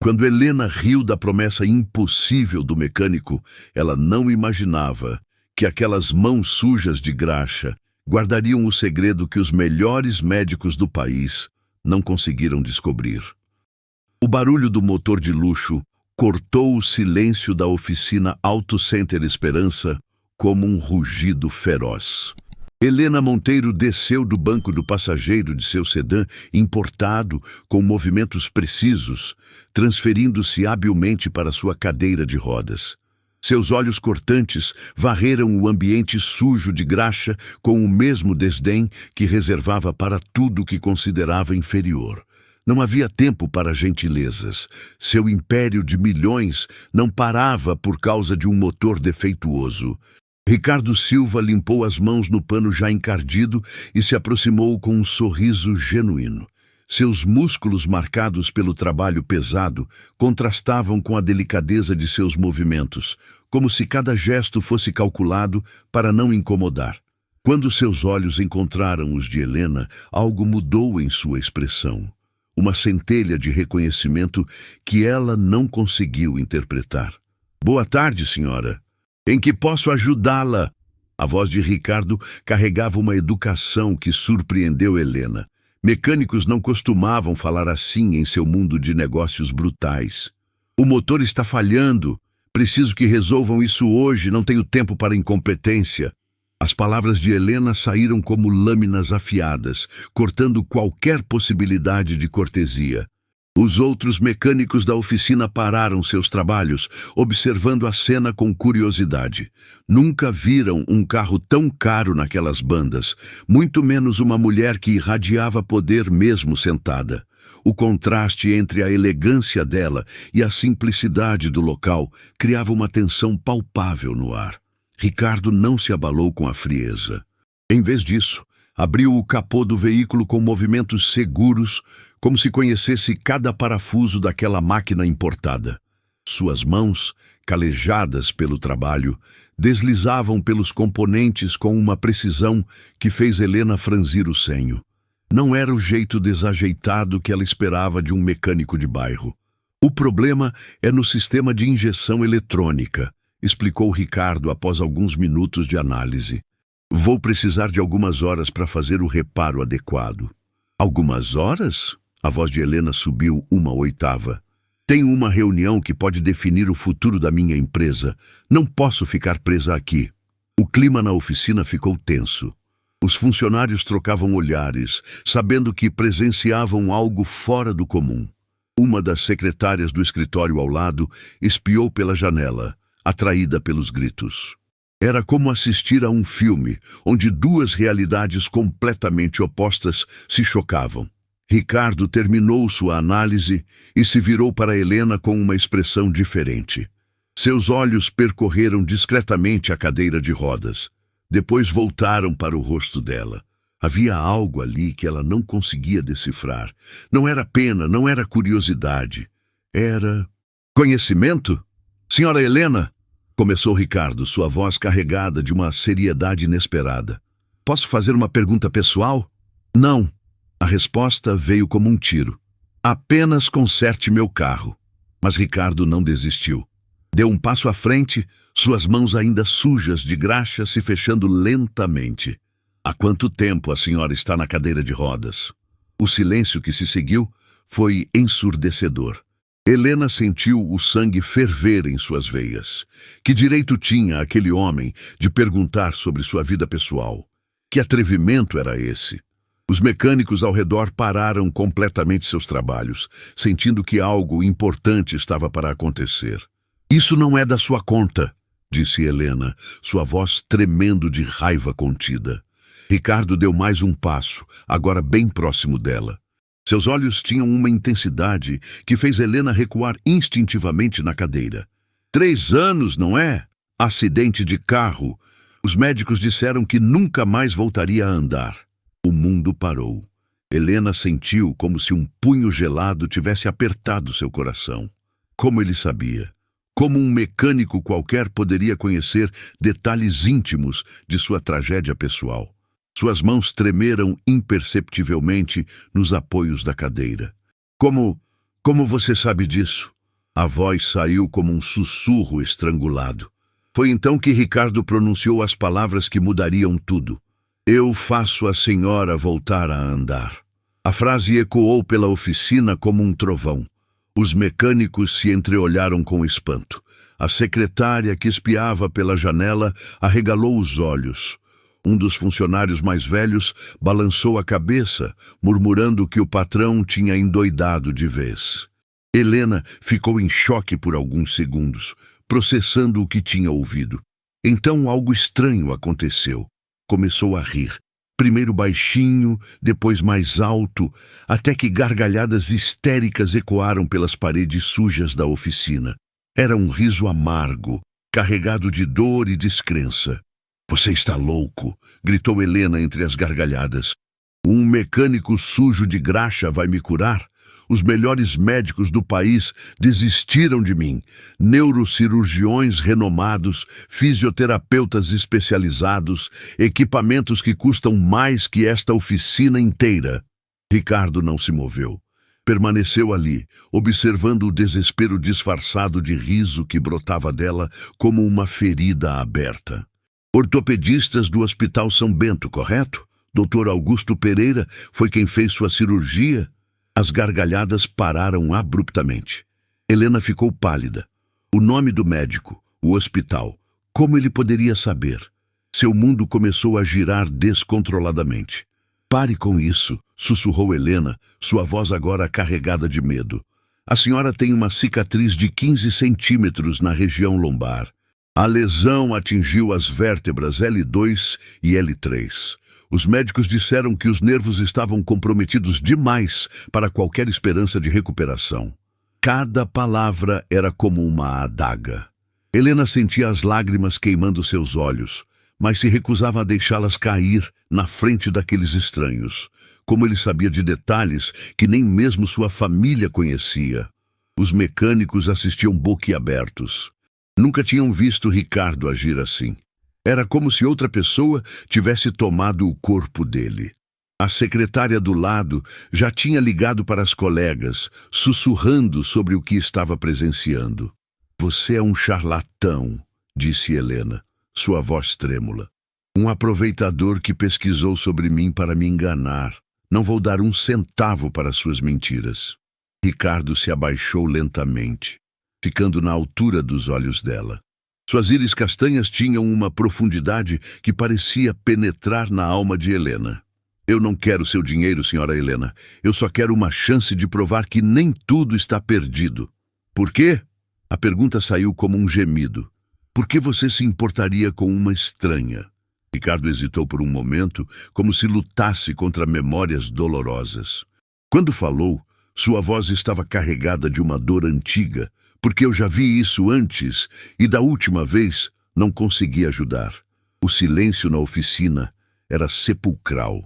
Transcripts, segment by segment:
Quando Helena riu da promessa impossível do mecânico, ela não imaginava que aquelas mãos sujas de graxa guardariam o segredo que os melhores médicos do país não conseguiram descobrir. O barulho do motor de luxo cortou o silêncio da oficina Auto Center Esperança como um rugido feroz. Helena Monteiro desceu do banco do passageiro de seu sedã importado com movimentos precisos, transferindo-se habilmente para sua cadeira de rodas. Seus olhos cortantes varreram o ambiente sujo de graxa com o mesmo desdém que reservava para tudo que considerava inferior. Não havia tempo para gentilezas. Seu império de milhões não parava por causa de um motor defeituoso. Ricardo Silva limpou as mãos no pano já encardido e se aproximou com um sorriso genuíno. Seus músculos marcados pelo trabalho pesado contrastavam com a delicadeza de seus movimentos, como se cada gesto fosse calculado para não incomodar. Quando seus olhos encontraram os de Helena, algo mudou em sua expressão. Uma centelha de reconhecimento que ela não conseguiu interpretar. "Boa tarde, senhora. Em que posso ajudá-la?" A voz de Ricardo carregava uma educação que surpreendeu Helena. Mecânicos não costumavam falar assim em seu mundo de negócios brutais. "O motor está falhando. Preciso que resolvam isso hoje. Não tenho tempo para incompetência." As palavras de Helena saíram como lâminas afiadas, cortando qualquer possibilidade de cortesia. Os outros mecânicos da oficina pararam seus trabalhos, observando a cena com curiosidade. Nunca viram um carro tão caro naquelas bandas, muito menos uma mulher que irradiava poder mesmo sentada. O contraste entre a elegância dela e a simplicidade do local criava uma tensão palpável no ar. Ricardo não se abalou com a frieza. Em vez disso, abriu o capô do veículo com movimentos seguros, como se conhecesse cada parafuso daquela máquina importada. Suas mãos, calejadas pelo trabalho, deslizavam pelos componentes com uma precisão que fez Helena franzir o senho. Não era o jeito desajeitado que ela esperava de um mecânico de bairro. "O problema é no sistema de injeção eletrônica", explicou Ricardo após alguns minutos de análise. "Vou precisar de algumas horas para fazer o reparo adequado." "Algumas horas?" A voz de Helena subiu uma oitava. "Tenho uma reunião que pode definir o futuro da minha empresa. Não posso ficar presa aqui." O clima na oficina ficou tenso. Os funcionários trocavam olhares, sabendo que presenciavam algo fora do comum. Uma das secretárias do escritório ao lado espiou pela janela, atraída pelos gritos. Era como assistir a um filme, onde duas realidades completamente opostas se chocavam. Ricardo terminou sua análise e se virou para Helena com uma expressão diferente. Seus olhos percorreram discretamente a cadeira de rodas. Depois voltaram para o rosto dela. Havia algo ali que ela não conseguia decifrar. Não era pena, não era curiosidade. Era conhecimento? "Senhora Helena", começou Ricardo, sua voz carregada de uma seriedade inesperada. "Posso fazer uma pergunta pessoal?" "Não." A resposta veio como um tiro. "Apenas conserte meu carro." Mas Ricardo não desistiu. Deu um passo à frente, suas mãos ainda sujas de graxa se fechando lentamente. "Há quanto tempo a senhora está na cadeira de rodas?" O silêncio que se seguiu foi ensurdecedor. Helena sentiu o sangue ferver em suas veias. Que direito tinha aquele homem de perguntar sobre sua vida pessoal? Que atrevimento era esse? Os mecânicos ao redor pararam completamente seus trabalhos, sentindo que algo importante estava para acontecer. "Isso não é da sua conta", disse Helena, sua voz tremendo de raiva contida. Ricardo deu mais um passo, agora bem próximo dela. Seus olhos tinham uma intensidade que fez Helena recuar instintivamente na cadeira. 3 anos, não é? Acidente de carro. Os médicos disseram que nunca mais voltaria a andar. O mundo parou. Helena sentiu como se um punho gelado tivesse apertado seu coração. Como ele sabia? Como um mecânico qualquer poderia conhecer detalhes íntimos de sua tragédia pessoal? Suas mãos tremeram imperceptivelmente nos apoios da cadeira. Como Como você sabe disso? A voz saiu como um sussurro estrangulado. Foi então que Ricardo pronunciou as palavras que mudariam tudo. Eu faço a senhora voltar a andar. A frase ecoou pela oficina como um trovão. Os mecânicos se entreolharam com espanto. A secretária, que espiava pela janela, arregalou os olhos. Um dos funcionários mais velhos balançou a cabeça, murmurando que o patrão tinha endoidado de vez. Helena ficou em choque por alguns segundos, processando o que tinha ouvido. Então algo estranho aconteceu. Começou a rir. Primeiro baixinho, depois mais alto, até que gargalhadas histéricas ecoaram pelas paredes sujas da oficina. Era um riso amargo, carregado de dor e descrença. Você está louco, gritou Helena entre as gargalhadas. Um mecânico sujo de graxa vai me curar? Os melhores médicos do país desistiram de mim. Neurocirurgiões renomados, fisioterapeutas especializados, equipamentos que custam mais que esta oficina inteira. Ricardo não se moveu. Permaneceu ali, observando o desespero disfarçado de riso que brotava dela como uma ferida aberta. Ortopedistas do Hospital São Bento, correto? Dr. Augusto Pereira foi quem fez sua cirurgia? As gargalhadas pararam abruptamente. Helena ficou pálida. O nome do médico, o hospital, como ele poderia saber? Seu mundo começou a girar descontroladamente. Pare com isso, sussurrou Helena, sua voz agora carregada de medo. A senhora tem uma cicatriz de 15 centímetros na região lombar. A lesão atingiu as vértebras L2 e L3. Os médicos disseram que os nervos estavam comprometidos demais para qualquer esperança de recuperação. Cada palavra era como uma adaga. Helena sentia as lágrimas queimando seus olhos, mas se recusava a deixá-las cair na frente daqueles estranhos. Como ele sabia de detalhes que nem mesmo sua família conhecia. Os mecânicos assistiam boquiabertos. Nunca tinham visto Ricardo agir assim. Era como se outra pessoa tivesse tomado o corpo dele. A secretária do lado já tinha ligado para as colegas, sussurrando sobre o que estava presenciando. Você é um charlatão, disse Helena, sua voz trêmula. Um aproveitador que pesquisou sobre mim para me enganar. Não vou dar um centavo para suas mentiras. Ricardo se abaixou lentamente, ficando na altura dos olhos dela. Suas íris castanhas tinham uma profundidade que parecia penetrar na alma de Helena. Eu não quero seu dinheiro, senhora Helena. Eu só quero uma chance de provar que nem tudo está perdido. Por quê? A pergunta saiu como um gemido. Por que você se importaria com uma estranha? Ricardo hesitou por um momento, como se lutasse contra memórias dolorosas. Quando falou, sua voz estava carregada de uma dor antiga, porque eu já vi isso antes e da última vez não consegui ajudar. O silêncio na oficina era sepulcral.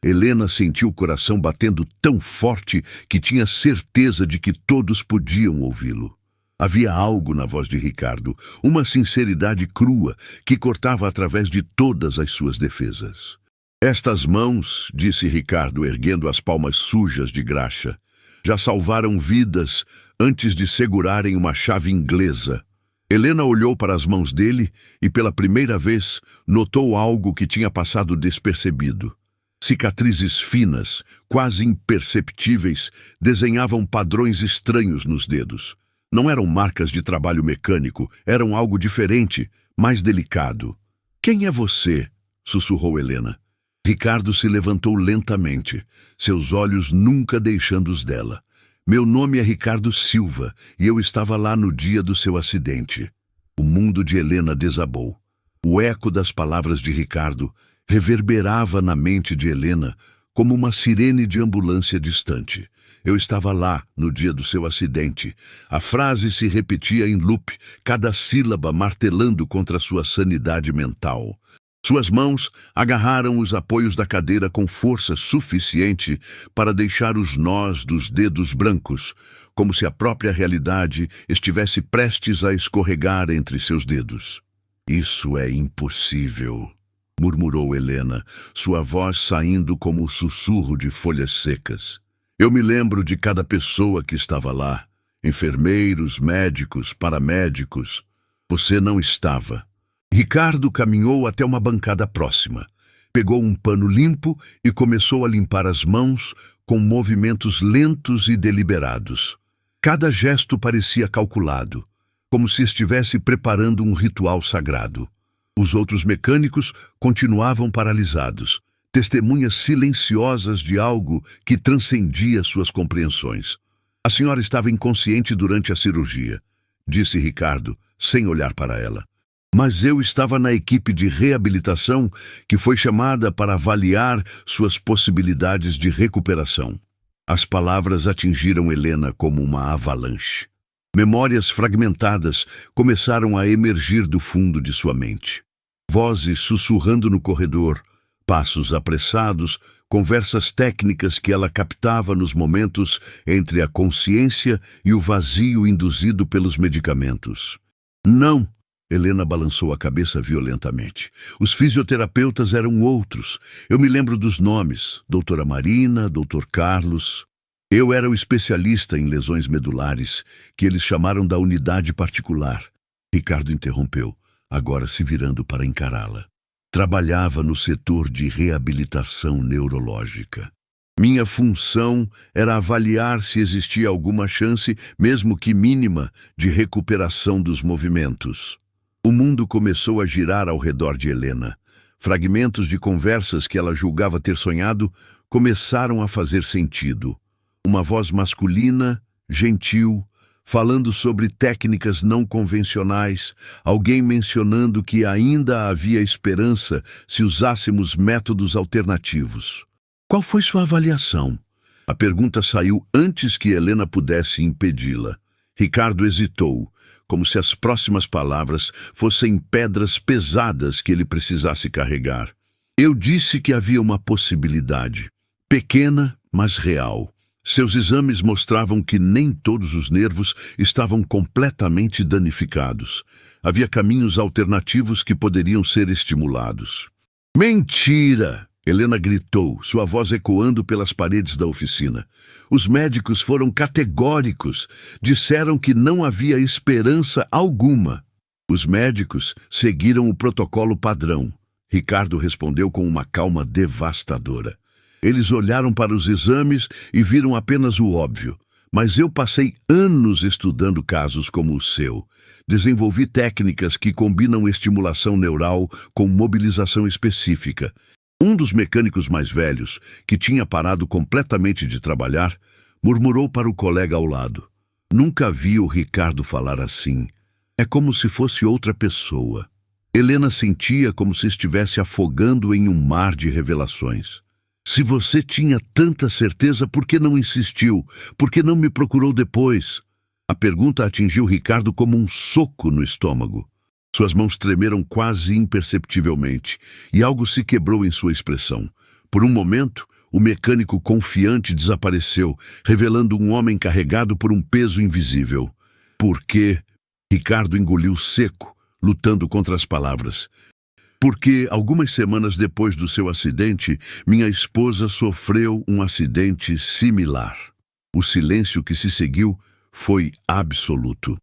Helena sentiu o coração batendo tão forte que tinha certeza de que todos podiam ouvi-lo. Havia algo na voz de Ricardo, uma sinceridade crua que cortava através de todas as suas defesas. Estas mãos, disse Ricardo erguendo as palmas sujas de graxa, já salvaram vidas antes de segurarem uma chave inglesa. Helena olhou para as mãos dele e pela primeira vez notou algo que tinha passado despercebido. Cicatrizes finas, quase imperceptíveis, desenhavam padrões estranhos nos dedos. Não eram marcas de trabalho mecânico, eram algo diferente, mais delicado. Quem é você? Sussurrou Helena. Ricardo se levantou lentamente, seus olhos nunca deixando os dela. Meu nome é Ricardo Silva e eu estava lá no dia do seu acidente. O mundo de Helena desabou. O eco das palavras de Ricardo reverberava na mente de Helena como uma sirene de ambulância distante. Eu estava lá no dia do seu acidente. A frase se repetia em loop, cada sílaba martelando contra sua sanidade mental. Suas mãos agarraram os apoios da cadeira com força suficiente para deixar os nós dos dedos brancos, como se a própria realidade estivesse prestes a escorregar entre seus dedos. Isso é impossível, murmurou Helena, sua voz saindo como um sussurro de folhas secas. Eu me lembro de cada pessoa que estava lá. Enfermeiros, médicos, paramédicos. Você não estava. Ricardo caminhou até uma bancada próxima. Pegou um pano limpo e começou a limpar as mãos com movimentos lentos e deliberados. Cada gesto parecia calculado, como se estivesse preparando um ritual sagrado. Os outros mecânicos continuavam paralisados, testemunhas silenciosas de algo que transcendia suas compreensões. A senhora estava inconsciente durante a cirurgia, disse Ricardo, sem olhar para ela. Mas eu estava na equipe de reabilitação que foi chamada para avaliar suas possibilidades de recuperação. As palavras atingiram Helena como uma avalanche. Memórias fragmentadas começaram a emergir do fundo de sua mente. Vozes sussurrando no corredor, passos apressados, conversas técnicas que ela captava nos momentos entre a consciência e o vazio induzido pelos medicamentos. Não! Helena balançou a cabeça violentamente. Os fisioterapeutas eram outros. Eu me lembro dos nomes. Doutora Marina, Doutor Carlos. Eu era o especialista em lesões medulares, que eles chamaram da unidade particular. Ricardo interrompeu, agora se virando para encará-la. Trabalhava no setor de reabilitação neurológica. Minha função era avaliar se existia alguma chance, mesmo que mínima, de recuperação dos movimentos. O mundo começou a girar ao redor de Helena. Fragmentos de conversas que ela julgava ter sonhado começaram a fazer sentido. Uma voz masculina, gentil, falando sobre técnicas não convencionais, alguém mencionando que ainda havia esperança se usássemos métodos alternativos. Qual foi sua avaliação? A pergunta saiu antes que Helena pudesse impedi-la. Ricardo hesitou, como se as próximas palavras fossem pedras pesadas que ele precisasse carregar. Eu disse que havia uma possibilidade, pequena, mas real. Seus exames mostravam que nem todos os nervos estavam completamente danificados. Havia caminhos alternativos que poderiam ser estimulados. Mentira! Helena gritou, sua voz ecoando pelas paredes da oficina. Os médicos foram categóricos. Disseram que não havia esperança alguma. Os médicos seguiram o protocolo padrão. Ricardo respondeu com uma calma devastadora. Eles olharam para os exames e viram apenas o óbvio. Mas eu passei anos estudando casos como o seu. Desenvolvi técnicas que combinam estimulação neural com mobilização específica. Um dos mecânicos mais velhos, que tinha parado completamente de trabalhar, murmurou para o colega ao lado. Nunca vi o Ricardo falar assim. É como se fosse outra pessoa. Helena sentia como se estivesse afogando em um mar de revelações. Se você tinha tanta certeza, por que não insistiu? Por que não me procurou depois? A pergunta atingiu Ricardo como um soco no estômago. Suas mãos tremeram quase imperceptivelmente, e algo se quebrou em sua expressão. Por um momento, o mecânico confiante desapareceu, revelando um homem carregado por um peso invisível. Por quê? Ricardo engoliu seco, lutando contra as palavras. Porque, algumas semanas depois do seu acidente, minha esposa sofreu um acidente similar. O silêncio que se seguiu foi absoluto.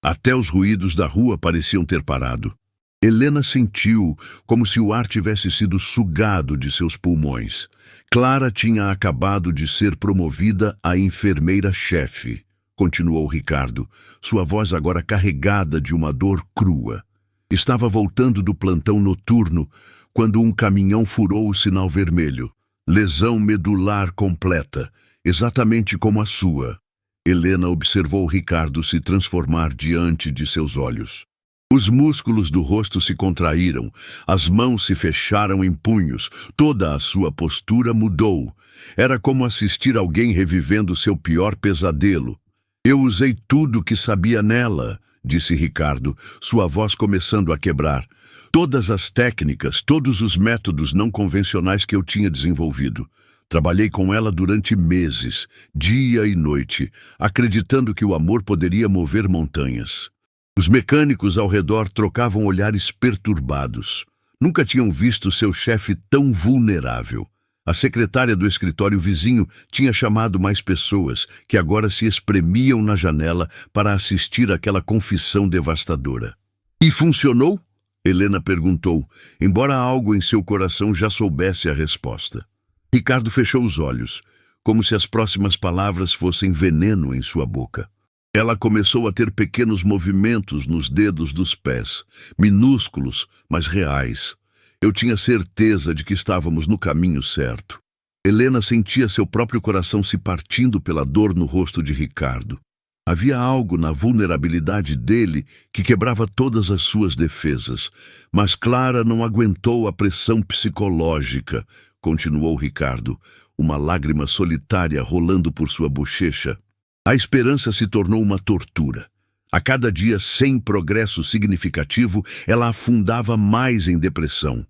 Até os ruídos da rua pareciam ter parado. Helena sentiu como se o ar tivesse sido sugado de seus pulmões. Clara tinha acabado de ser promovida a enfermeira-chefe, continuou Ricardo, sua voz agora carregada de uma dor crua. Estava voltando do plantão noturno quando um caminhão furou o sinal vermelho. Lesão medular completa, exatamente como a sua. Helena observou Ricardo se transformar diante de seus olhos. Os músculos do rosto se contraíram, as mãos se fecharam em punhos, toda a sua postura mudou. Era como assistir alguém revivendo seu pior pesadelo. Eu usei tudo que sabia nela, disse Ricardo, sua voz começando a quebrar. Todas as técnicas, todos os métodos não convencionais que eu tinha desenvolvido. Trabalhei com ela durante meses, dia e noite, acreditando que o amor poderia mover montanhas. Os mecânicos ao redor trocavam olhares perturbados. Nunca tinham visto seu chefe tão vulnerável. A secretária do escritório vizinho tinha chamado mais pessoas, que agora se espremiam na janela para assistir àquela confissão devastadora. E funcionou? Helena perguntou, embora algo em seu coração já soubesse a resposta. Ricardo fechou os olhos, como se as próximas palavras fossem veneno em sua boca. Ela começou a ter pequenos movimentos nos dedos dos pés, minúsculos, mas reais. Eu tinha certeza de que estávamos no caminho certo. Helena sentia seu próprio coração se partindo pela dor no rosto de Ricardo. Havia algo na vulnerabilidade dele que quebrava todas as suas defesas. Mas Clara não aguentou a pressão psicológica, continuou Ricardo, uma lágrima solitária rolando por sua bochecha. A esperança se tornou uma tortura. A cada dia sem progresso significativo, ela afundava mais em depressão.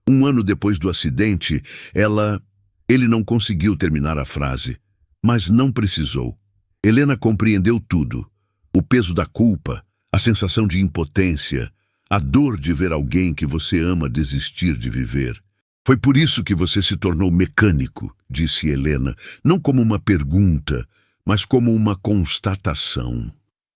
1 ano depois do acidente, Ele não conseguiu terminar a frase, mas não precisou. Helena compreendeu tudo. O peso da culpa, a sensação de impotência, a dor de ver alguém que você ama desistir de viver. Foi por isso que você se tornou mecânico, disse Helena, não como uma pergunta, mas como uma constatação.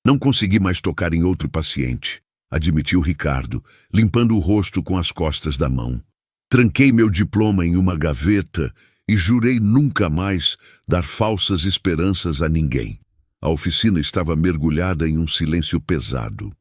Não consegui mais tocar em outro paciente, admitiu Ricardo, limpando o rosto com as costas da mão. Tranquei meu diploma em uma gaveta e jurei nunca mais dar falsas esperanças a ninguém. A oficina estava mergulhada em um silêncio pesado.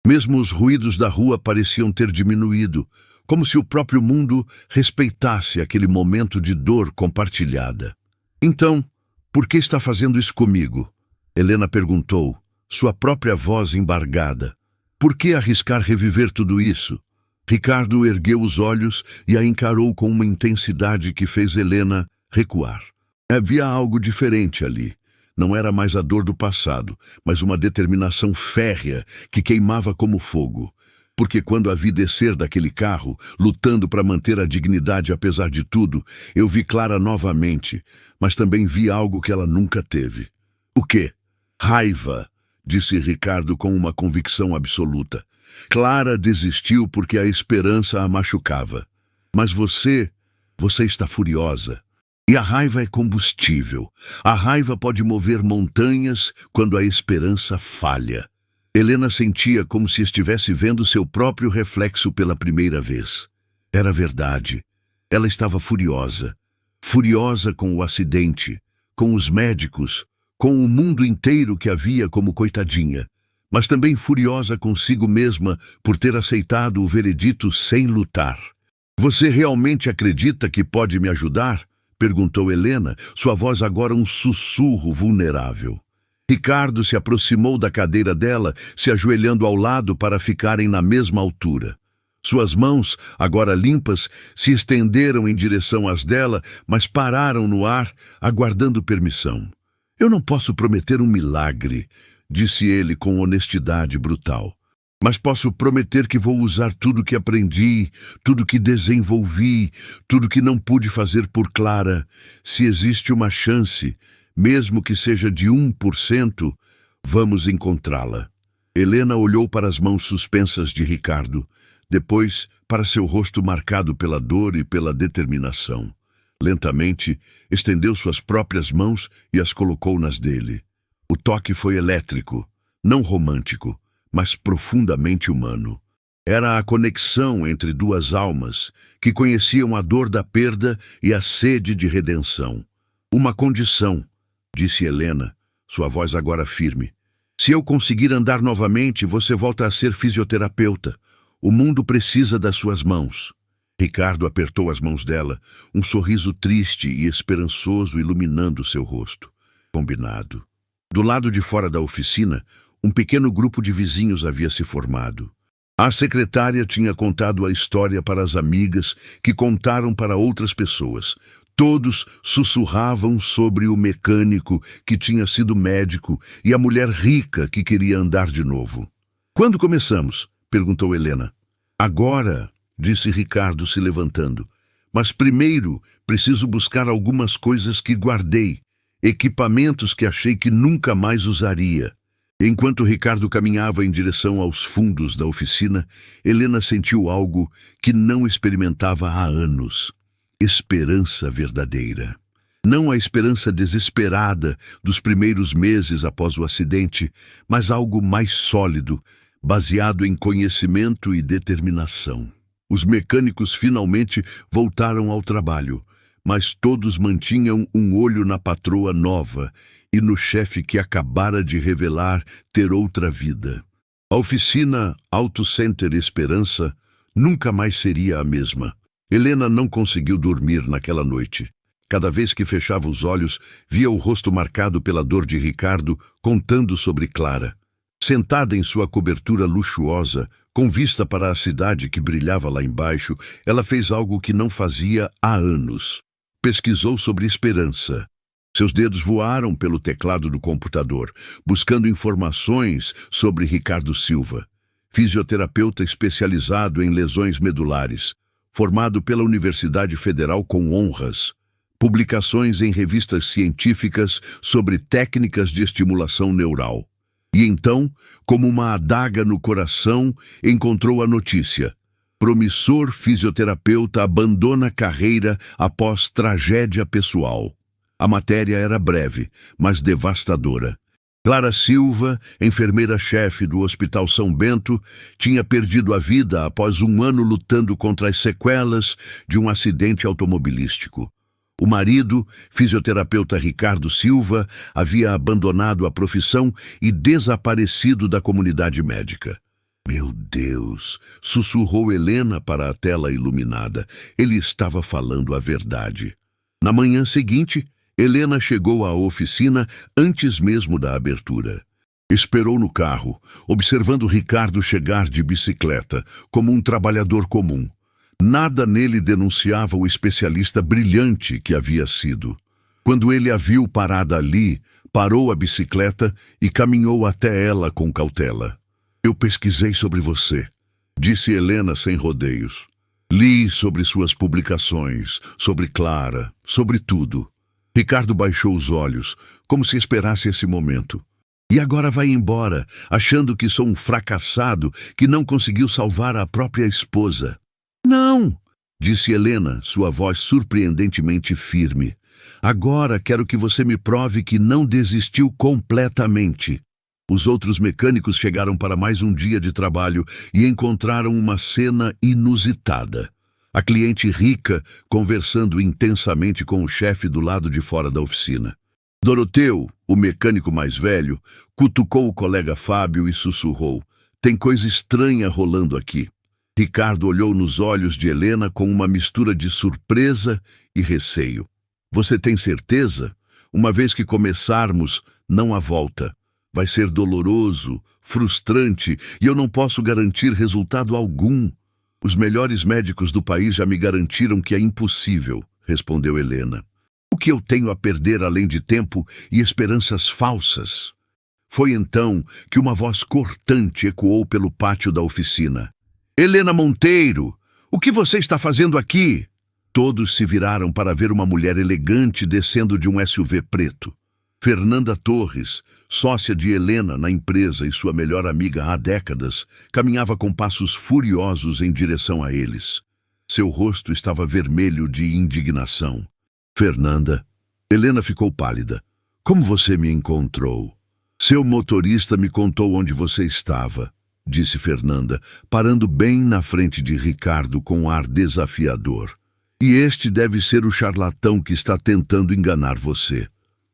Mesmo os ruídos da rua pareciam ter diminuído, como se o próprio mundo respeitasse aquele momento de dor compartilhada. Então, por que está fazendo isso comigo? Helena perguntou, sua própria voz embargada. Por que arriscar reviver tudo isso? Ricardo ergueu os olhos e a encarou com uma intensidade que fez Helena recuar. Havia algo diferente ali. Não era mais a dor do passado, mas uma determinação férrea que queimava como fogo. Porque quando a vi descer daquele carro, lutando para manter a dignidade apesar de tudo, eu vi Clara novamente, mas também vi algo que ela nunca teve. O quê? Raiva, disse Ricardo com uma convicção absoluta. Clara desistiu porque a esperança a machucava. Mas você está furiosa. E a raiva é combustível. A raiva pode mover montanhas quando a esperança falha. Helena sentia como se estivesse vendo seu próprio reflexo pela primeira vez. Era verdade. Ela estava furiosa. Furiosa com o acidente, com os médicos, com o mundo inteiro que a via como coitadinha. Mas também furiosa consigo mesma por ter aceitado o veredito sem lutar. Você realmente acredita que pode me ajudar? Perguntou Helena, sua voz agora um sussurro vulnerável. Ricardo se aproximou da cadeira dela, se ajoelhando ao lado para ficarem na mesma altura. Suas mãos, agora limpas, se estenderam em direção às dela, mas pararam no ar, aguardando permissão. Eu não posso prometer um milagre, disse ele com honestidade brutal. Mas posso prometer que vou usar tudo que aprendi, tudo que desenvolvi, tudo que não pude fazer por Clara. Se existe uma chance, mesmo que seja de 1%, vamos encontrá-la. Helena olhou para as mãos suspensas de Ricardo, depois para seu rosto marcado pela dor e pela determinação. Lentamente, estendeu suas próprias mãos e as colocou nas dele. O toque foi elétrico, não romântico, mas profundamente humano. Era a conexão entre duas almas que conheciam a dor da perda e a sede de redenção. Uma condição, disse Helena, sua voz agora firme. Se eu conseguir andar novamente, você volta a ser fisioterapeuta. O mundo precisa das suas mãos. Ricardo apertou as mãos dela, um sorriso triste e esperançoso iluminando seu rosto. Combinado. Do lado de fora da oficina, um pequeno grupo de vizinhos havia se formado. A secretária tinha contado a história para as amigas, que contaram para outras pessoas. Todos sussurravam sobre o mecânico que tinha sido médico e a mulher rica que queria andar de novo. Quando começamos? Perguntou Helena. Agora, disse Ricardo se levantando. Mas primeiro preciso buscar algumas coisas que guardei, equipamentos que achei que nunca mais usaria. Enquanto Ricardo caminhava em direção aos fundos da oficina, Helena sentiu algo que não experimentava há anos. esperança verdadeira. Não a esperança desesperada dos primeiros meses após o acidente, mas algo mais sólido, baseado em conhecimento e determinação. Os mecânicos finalmente voltaram ao trabalho, mas todos mantinham um olho na patroa nova e no chefe que acabara de revelar ter outra vida. A oficina Auto Center Esperança nunca mais seria a mesma. Helena não conseguiu dormir naquela noite. Cada vez que fechava os olhos, via o rosto marcado pela dor de Ricardo, contando sobre Clara. Sentada em sua cobertura luxuosa, com vista para a cidade que brilhava lá embaixo, ela fez algo que não fazia há anos. Pesquisou sobre esperança. Seus dedos voaram pelo teclado do computador, buscando informações sobre Ricardo Silva, fisioterapeuta especializado em lesões medulares, formado pela Universidade Federal com honras. Publicações em revistas científicas sobre técnicas de estimulação neural. E então, como uma adaga no coração, encontrou a notícia. Promissor fisioterapeuta abandona carreira após tragédia pessoal. A matéria era breve, mas devastadora. Clara Silva, enfermeira-chefe do Hospital São Bento, tinha perdido a vida após um ano lutando contra as sequelas de um acidente automobilístico. O marido, fisioterapeuta Ricardo Silva, havia abandonado a profissão e desaparecido da comunidade médica. Meu Deus! Sussurrou Helena para a tela iluminada. Ele estava falando a verdade. Na manhã seguinte, Helena chegou à oficina antes mesmo da abertura. Esperou no carro, observando Ricardo chegar de bicicleta, como um trabalhador comum. Nada nele denunciava o especialista brilhante que havia sido. Quando ele a viu parada ali, parou a bicicleta e caminhou até ela com cautela. Eu pesquisei sobre você, disse Helena sem rodeios. Li sobre suas publicações, sobre Clara, sobre tudo. Ricardo baixou os olhos, como se esperasse esse momento. E agora vai embora, achando que sou um fracassado que não conseguiu salvar a própria esposa. Não, disse Helena, sua voz surpreendentemente firme. Agora quero que você me prove que não desistiu completamente. Os outros mecânicos chegaram para mais um dia de trabalho e encontraram uma cena inusitada. A cliente rica conversando intensamente com o chefe do lado de fora da oficina. Doroteu, o mecânico mais velho, cutucou o colega Fábio e sussurrou. Tem coisa estranha rolando aqui. Ricardo olhou nos olhos de Helena com uma mistura de surpresa e receio. Você tem certeza? Uma vez que começarmos, não há volta. Vai ser doloroso, frustrante e eu não posso garantir resultado algum. Os melhores médicos do país já me garantiram que é impossível, respondeu Helena. O que eu tenho a perder além de tempo e esperanças falsas? Foi então que uma voz cortante ecoou pelo pátio da oficina. Helena Monteiro, o que você está fazendo aqui? Todos se viraram para ver uma mulher elegante descendo de um SUV preto. Fernanda Torres, sócia de Helena na empresa e sua melhor amiga há décadas, caminhava com passos furiosos em direção a eles. Seu rosto estava vermelho de indignação. Fernanda, Helena ficou pálida. Como você me encontrou? Seu motorista me contou onde você estava, disse Fernanda, parando bem na frente de Ricardo com um ar desafiador. E este deve ser o charlatão que está tentando enganar você.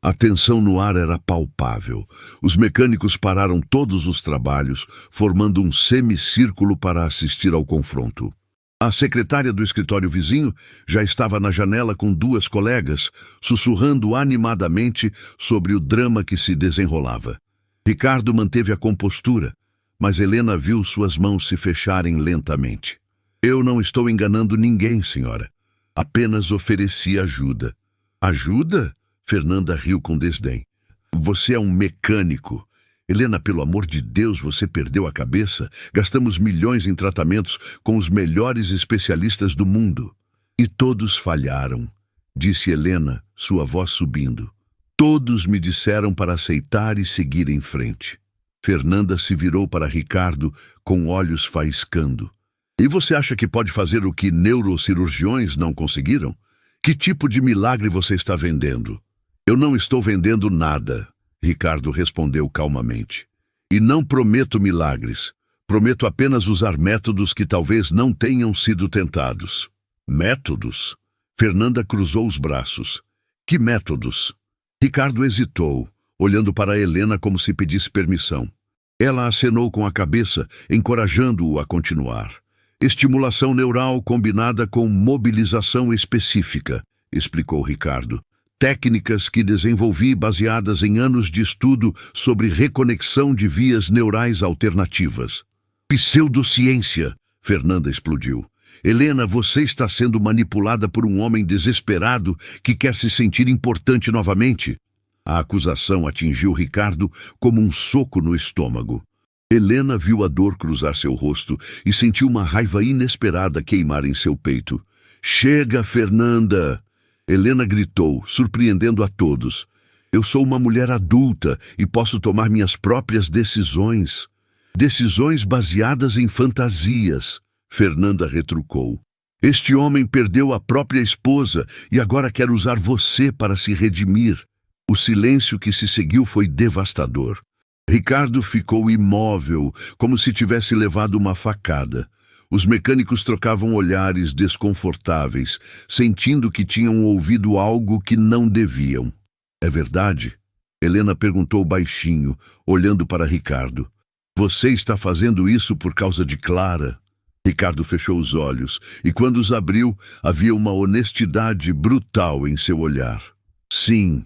A tensão no ar era palpável. Os mecânicos pararam todos os trabalhos, formando um semicírculo para assistir ao confronto. A secretária do escritório vizinho já estava na janela com duas colegas, sussurrando animadamente sobre o drama que se desenrolava. Ricardo manteve a compostura, mas Helena viu suas mãos se fecharem lentamente. Eu não estou enganando ninguém, senhora. Apenas ofereci ajuda. Ajuda? Fernanda riu com desdém. Você é um mecânico. Helena, pelo amor de Deus, você perdeu a cabeça? Gastamos milhões em tratamentos com os melhores especialistas do mundo. E todos falharam, disse Helena, sua voz subindo. Todos me disseram para aceitar e seguir em frente. Fernanda se virou para Ricardo com olhos faiscando. E você acha que pode fazer o que neurocirurgiões não conseguiram? Que tipo de milagre você está vendendo? Eu não estou vendendo nada, Ricardo respondeu calmamente. E não prometo milagres. Prometo apenas usar métodos que talvez não tenham sido tentados. Métodos? Fernanda cruzou os braços. Que métodos? Ricardo hesitou, olhando para Helena como se pedisse permissão. Ela acenou com a cabeça, encorajando-o a continuar. Estimulação neural combinada com mobilização específica, explicou Ricardo. Técnicas que desenvolvi baseadas em anos de estudo sobre reconexão de vias neurais alternativas. Pseudociência, Fernanda explodiu. Helena, você está sendo manipulada por um homem desesperado que quer se sentir importante novamente. A acusação atingiu Ricardo como um soco no estômago. Helena viu a dor cruzar seu rosto e sentiu uma raiva inesperada queimar em seu peito. Chega, Fernanda! Helena gritou, surpreendendo a todos. Eu sou uma mulher adulta e posso tomar minhas próprias decisões. Decisões baseadas em fantasias, Fernanda retrucou. Este homem perdeu a própria esposa e agora quer usar você para se redimir. O silêncio que se seguiu foi devastador. Ricardo ficou imóvel, como se tivesse levado uma facada. Os mecânicos trocavam olhares desconfortáveis, sentindo que tinham ouvido algo que não deviam. É verdade? Helena perguntou baixinho, olhando para Ricardo. Você está fazendo isso por causa de Clara? Ricardo fechou os olhos, e quando os abriu, havia uma honestidade brutal em seu olhar. Sim,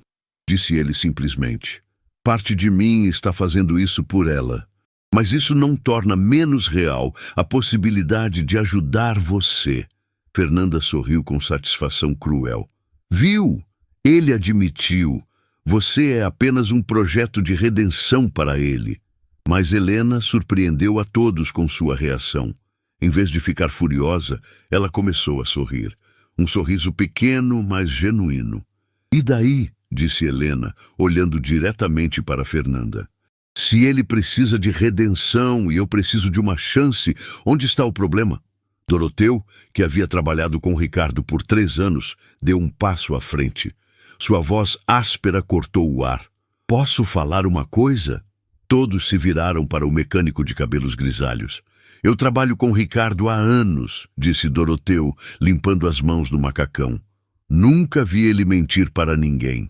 disse ele simplesmente. Parte de mim está fazendo isso por ela. Mas isso não torna menos real a possibilidade de ajudar você. Fernanda sorriu com satisfação cruel. Viu? Ele admitiu. Você é apenas um projeto de redenção para ele. Mas Helena surpreendeu a todos com sua reação. Em vez de ficar furiosa, ela começou a sorrir. Um sorriso pequeno, mas genuíno. E daí? Disse Helena, olhando diretamente para Fernanda. Se ele precisa de redenção e eu preciso de uma chance, onde está o problema? Doroteu, que havia trabalhado com Ricardo por 3 anos, deu um passo à frente. Sua voz áspera cortou o ar. Posso falar uma coisa? Todos se viraram para o mecânico de cabelos grisalhos. Eu trabalho com Ricardo há anos, disse Doroteu, limpando as mãos do macacão. Nunca vi ele mentir para ninguém.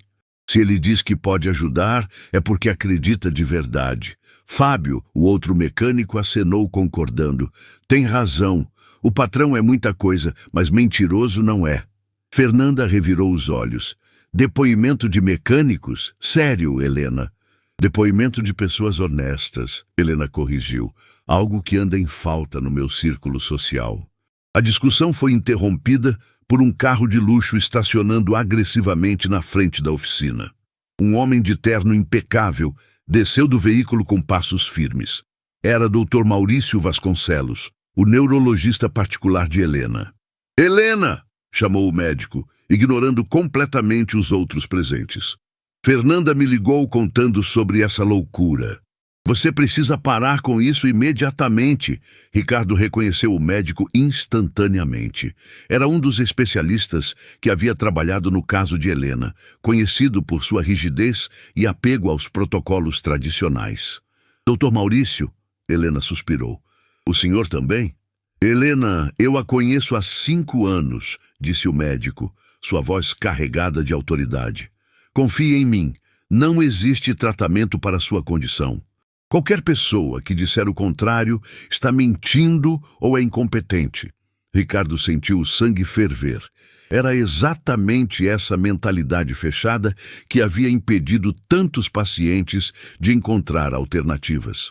Se ele diz que pode ajudar, é porque acredita de verdade. Fábio, o outro mecânico, acenou concordando. Tem razão. O patrão é muita coisa, mas mentiroso não é. Fernanda revirou os olhos. Depoimento de mecânicos? Sério, Helena. Depoimento de pessoas honestas, Helena corrigiu. Algo que anda em falta no meu círculo social. A discussão foi interrompida por um carro de luxo estacionando agressivamente na frente da oficina. Um homem de terno impecável desceu do veículo com passos firmes. Era Dr. Maurício Vasconcelos, o neurologista particular de Helena. Helena! Chamou o médico, ignorando completamente os outros presentes. Fernanda me ligou contando sobre essa loucura. Você precisa parar com isso imediatamente. Ricardo reconheceu o médico instantaneamente. Era um dos especialistas que havia trabalhado no caso de Helena, conhecido por sua rigidez e apego aos protocolos tradicionais. Doutor Maurício, Helena suspirou. O senhor também? Helena, eu a conheço há 5 anos, disse o médico, sua voz carregada de autoridade. Confie em mim, não existe tratamento para sua condição. Qualquer pessoa que disser o contrário está mentindo ou é incompetente. Ricardo sentiu o sangue ferver. Era exatamente essa mentalidade fechada que havia impedido tantos pacientes de encontrar alternativas.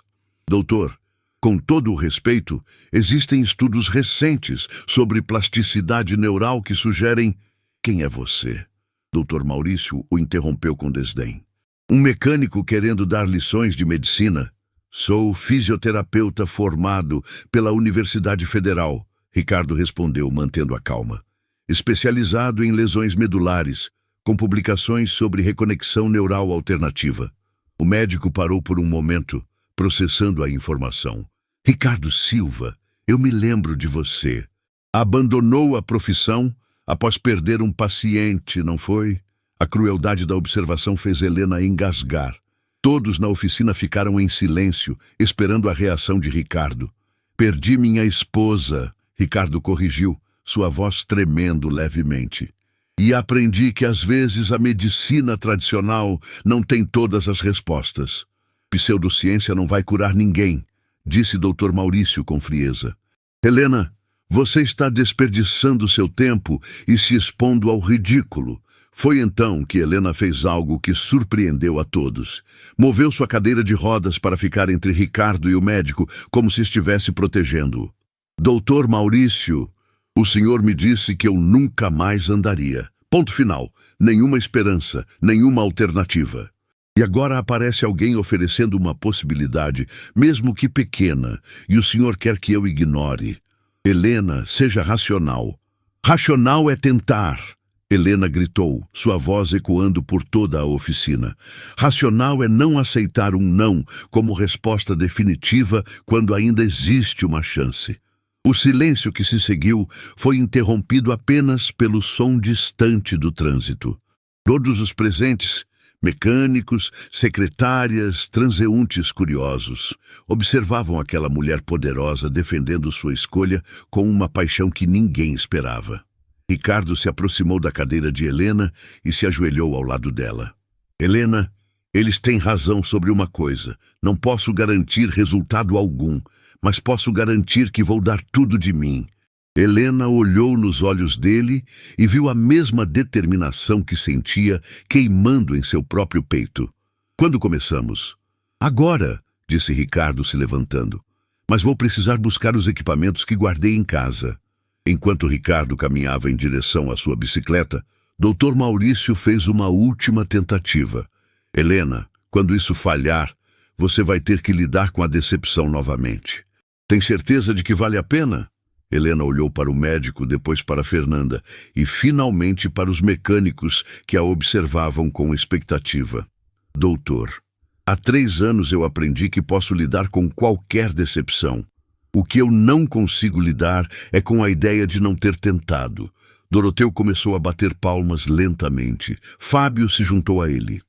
Doutor, com todo o respeito, existem estudos recentes sobre plasticidade neural que sugerem... Quem é você? Doutor Maurício o interrompeu com desdém. Um mecânico querendo dar lições de medicina. Sou fisioterapeuta formado pela Universidade Federal, Ricardo respondeu, mantendo a calma. Especializado em lesões medulares, com publicações sobre reconexão neural alternativa. O médico parou por um momento, processando a informação. Ricardo Silva, eu me lembro de você. Abandonou a profissão, após perder um paciente, não foi? A crueldade da observação fez Helena engasgar. Todos na oficina ficaram em silêncio, esperando a reação de Ricardo. Perdi minha esposa, Ricardo corrigiu, sua voz tremendo levemente. E aprendi que às vezes a medicina tradicional não tem todas as respostas. Pseudociência não vai curar ninguém, disse Dr. Maurício com frieza. Helena, você está desperdiçando seu tempo e se expondo ao ridículo. Foi então que Helena fez algo que surpreendeu a todos. Moveu sua cadeira de rodas para ficar entre Ricardo e o médico, como se estivesse protegendo-o. Doutor Maurício, o senhor me disse que eu nunca mais andaria. Ponto final. Nenhuma esperança, nenhuma alternativa. E agora aparece alguém oferecendo uma possibilidade, mesmo que pequena, e o senhor quer que eu ignore. Helena, seja racional. Racional é tentar. Helena gritou, sua voz ecoando por toda a oficina. Racional é não aceitar um não como resposta definitiva quando ainda existe uma chance. O silêncio que se seguiu foi interrompido apenas pelo som distante do trânsito. Todos os presentes, mecânicos, secretárias, transeuntes curiosos, observavam aquela mulher poderosa defendendo sua escolha com uma paixão que ninguém esperava. Ricardo se aproximou da cadeira de Helena e se ajoelhou ao lado dela. Helena, eles têm razão sobre uma coisa. Não posso garantir resultado algum, mas posso garantir que vou dar tudo de mim. Helena olhou nos olhos dele e viu a mesma determinação que sentia queimando em seu próprio peito. Quando começamos? Agora, disse Ricardo se levantando. Mas vou precisar buscar os equipamentos que guardei em casa. Enquanto Ricardo caminhava em direção à sua bicicleta, Dr. Maurício fez uma última tentativa. Helena, quando isso falhar, você vai ter que lidar com a decepção novamente. Tem certeza de que vale a pena? Helena olhou para o médico, depois para Fernanda e finalmente para os mecânicos que a observavam com expectativa. Doutor, há 3 anos eu aprendi que posso lidar com qualquer decepção. O que eu não consigo lidar é com a ideia de não ter tentado. Doroteu começou a bater palmas lentamente. Fábio se juntou a ele.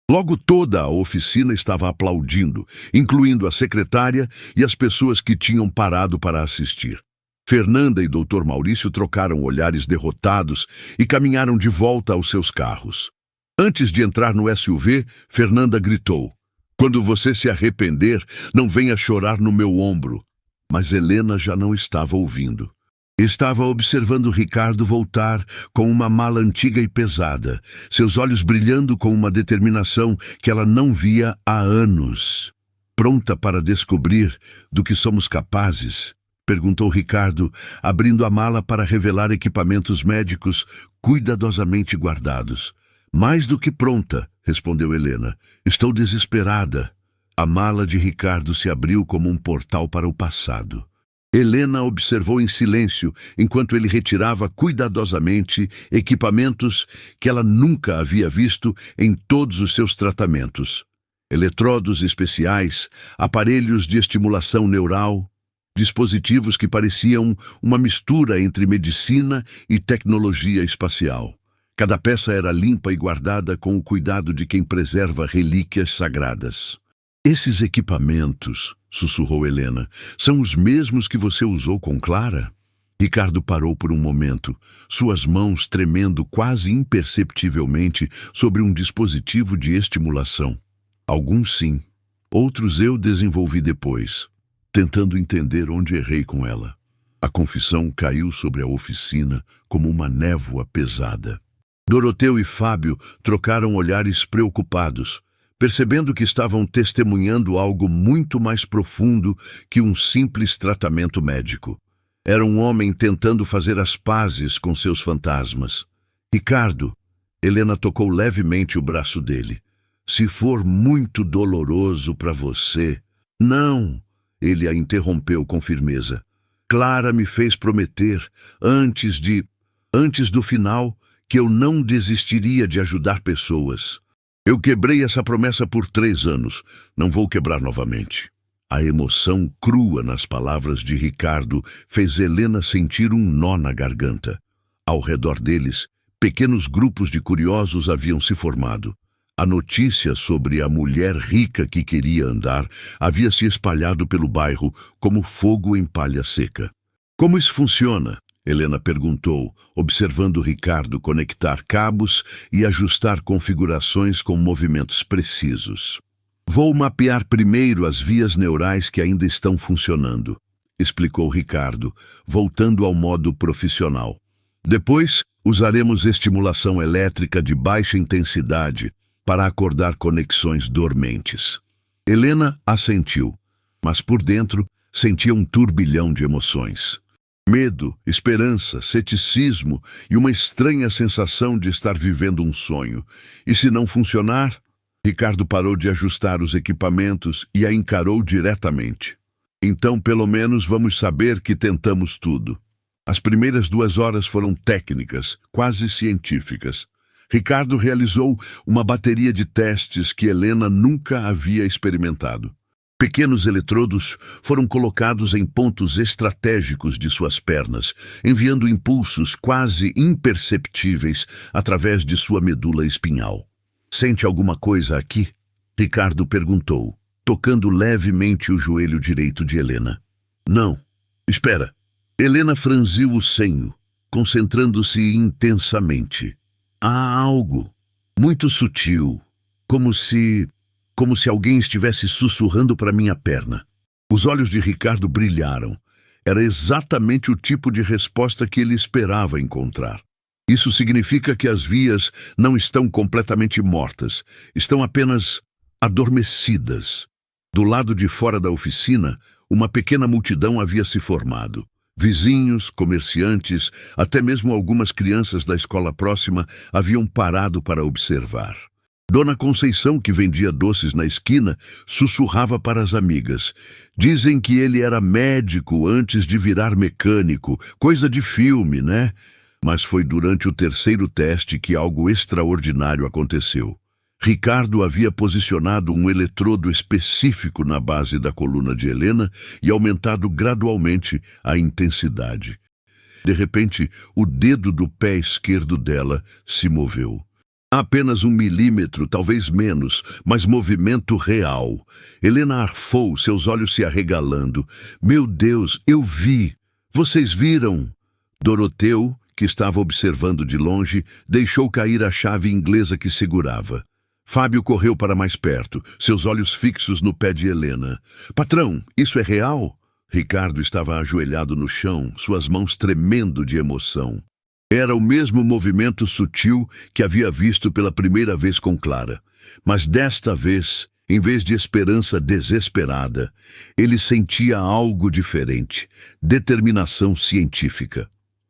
Logo toda a oficina estava aplaudindo, incluindo a secretária e as pessoas que tinham parado para assistir. Fernanda e Dr. Maurício trocaram olhares derrotados e caminharam de volta aos seus carros. Antes de entrar no SUV, Fernanda gritou: "Quando você se arrepender, não venha chorar no meu ombro." Mas Helena já não estava ouvindo. Estava observando Ricardo voltar com uma mala antiga e pesada, seus olhos brilhando com uma determinação que ela não via há anos. Pronta para descobrir do que somos capazes? Perguntou Ricardo, abrindo a mala para revelar equipamentos médicos cuidadosamente guardados. Mais do que pronta, respondeu Helena. Estou desesperada. A mala de Ricardo se abriu como um portal para o passado. Helena observou em silêncio enquanto ele retirava cuidadosamente equipamentos que ela nunca havia visto em todos os seus tratamentos. Eletrodos especiais, aparelhos de estimulação neural, dispositivos que pareciam uma mistura entre medicina e tecnologia espacial. Cada peça era limpa e guardada com o cuidado de quem preserva relíquias sagradas. Esses equipamentos, sussurrou Helena, são os mesmos que você usou com Clara? Ricardo parou por um momento, suas mãos tremendo quase imperceptivelmente sobre um dispositivo de estimulação. Alguns sim, outros eu desenvolvi depois, tentando entender onde errei com ela. A confissão caiu sobre a oficina como uma névoa pesada. Doroteu e Fábio trocaram olhares preocupados, percebendo que estavam testemunhando algo muito mais profundo que um simples tratamento médico. Era um homem tentando fazer as pazes com seus fantasmas. Ricardo, Helena tocou levemente o braço dele. Se for muito doloroso para você... Não, ele a interrompeu com firmeza. Clara me fez prometer, antes do final, que eu não desistiria de ajudar pessoas. Eu quebrei essa promessa por 3 anos. Não vou quebrar novamente. A emoção crua nas palavras de Ricardo fez Helena sentir um nó na garganta. Ao redor deles, pequenos grupos de curiosos haviam se formado. A notícia sobre a mulher rica que queria andar havia se espalhado pelo bairro como fogo em palha seca. Como isso funciona? Helena perguntou, observando Ricardo conectar cabos e ajustar configurações com movimentos precisos. Vou mapear primeiro as vias neurais que ainda estão funcionando, explicou Ricardo, voltando ao modo profissional. Depois, usaremos estimulação elétrica de baixa intensidade para acordar conexões dormentes. Helena assentiu, mas por dentro sentia um turbilhão de emoções. Medo, esperança, ceticismo e uma estranha sensação de estar vivendo um sonho. E se não funcionar? Ricardo parou de ajustar os equipamentos e a encarou diretamente. Então, pelo menos, vamos saber que tentamos tudo. As primeiras 2 horas foram técnicas, quase científicas. Ricardo realizou uma bateria de testes que Helena nunca havia experimentado. Pequenos eletrodos foram colocados em pontos estratégicos de suas pernas, enviando impulsos quase imperceptíveis através de sua medula espinhal. Sente alguma coisa aqui? Ricardo perguntou, tocando levemente o joelho direito de Helena. Não. Espera. Helena franziu o senho, concentrando-se intensamente. Há algo muito sutil, como se alguém estivesse sussurrando para minha perna. Os olhos de Ricardo brilharam. Era exatamente o tipo de resposta que ele esperava encontrar. Isso significa que as vias não estão completamente mortas, estão apenas adormecidas. Do lado de fora da oficina, uma pequena multidão havia se formado. Vizinhos, comerciantes, até mesmo algumas crianças da escola próxima haviam parado para observar. Dona Conceição, que vendia doces na esquina, sussurrava para as amigas. Dizem que ele era médico antes de virar mecânico, coisa de filme, né? Mas foi durante o 3º teste que algo extraordinário aconteceu. Ricardo havia posicionado um eletrodo específico na base da coluna de Helena e aumentado gradualmente a intensidade. De repente, o dedo do pé esquerdo dela se moveu. Apenas 1 milímetro, talvez menos, mas movimento real. Helena arfou, seus olhos se arregalando. Meu Deus, eu vi! Vocês viram? Doroteu, que estava observando de longe, deixou cair a chave inglesa que segurava. Fábio correu para mais perto, seus olhos fixos no pé de Helena. Patrão, isso é real? Ricardo estava ajoelhado no chão, suas mãos tremendo de emoção. Era o mesmo movimento sutil que havia visto pela primeira vez com Clara. Mas desta vez, em vez de esperança desesperada, ele sentia algo diferente, determinação científica.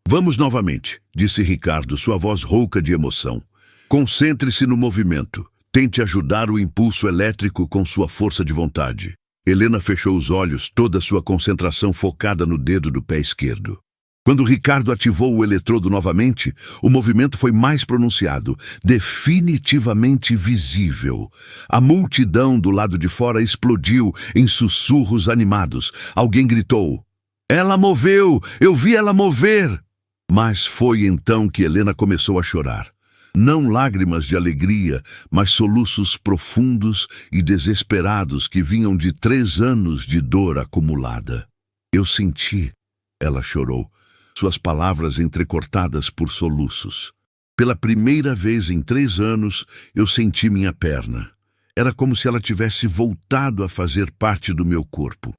Vamos novamente, disse Ricardo, sua voz rouca de emoção. Concentre-se no movimento. Tente ajudar o impulso elétrico com sua força de vontade. Helena fechou os olhos, toda sua concentração focada no dedo do pé esquerdo. Quando Ricardo ativou o eletrodo novamente, o movimento foi mais pronunciado, definitivamente visível. A multidão do lado de fora explodiu em sussurros animados. Alguém gritou, "Ela moveu! Eu vi ela mover!" Mas foi então que Helena começou a chorar. Não lágrimas de alegria, mas soluços profundos e desesperados que vinham de 3 anos de dor acumulada. Eu senti, ela chorou, suas palavras entrecortadas por soluços. Pela primeira vez em 3 anos, eu senti minha perna. Era como se ela tivesse voltado a fazer parte do meu corpo.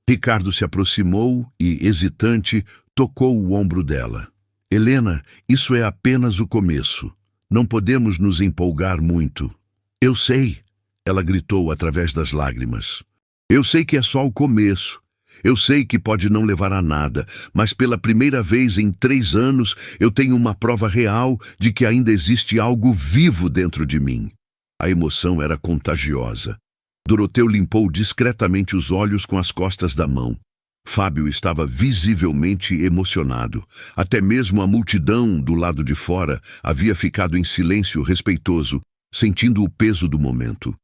Ricardo se aproximou e, hesitante, tocou o ombro dela. Helena, isso é apenas o começo. Não podemos nos empolgar muito. Eu sei, ela gritou através das lágrimas. Eu sei que é só o começo. Eu sei que pode não levar a nada, mas pela primeira vez em 3 anos eu tenho uma prova real de que ainda existe algo vivo dentro de mim. A emoção era contagiosa. Doroteu limpou discretamente os olhos com as costas da mão. Fábio estava visivelmente emocionado. Até mesmo a multidão do lado de fora havia ficado em silêncio respeitoso, sentindo o peso do momento.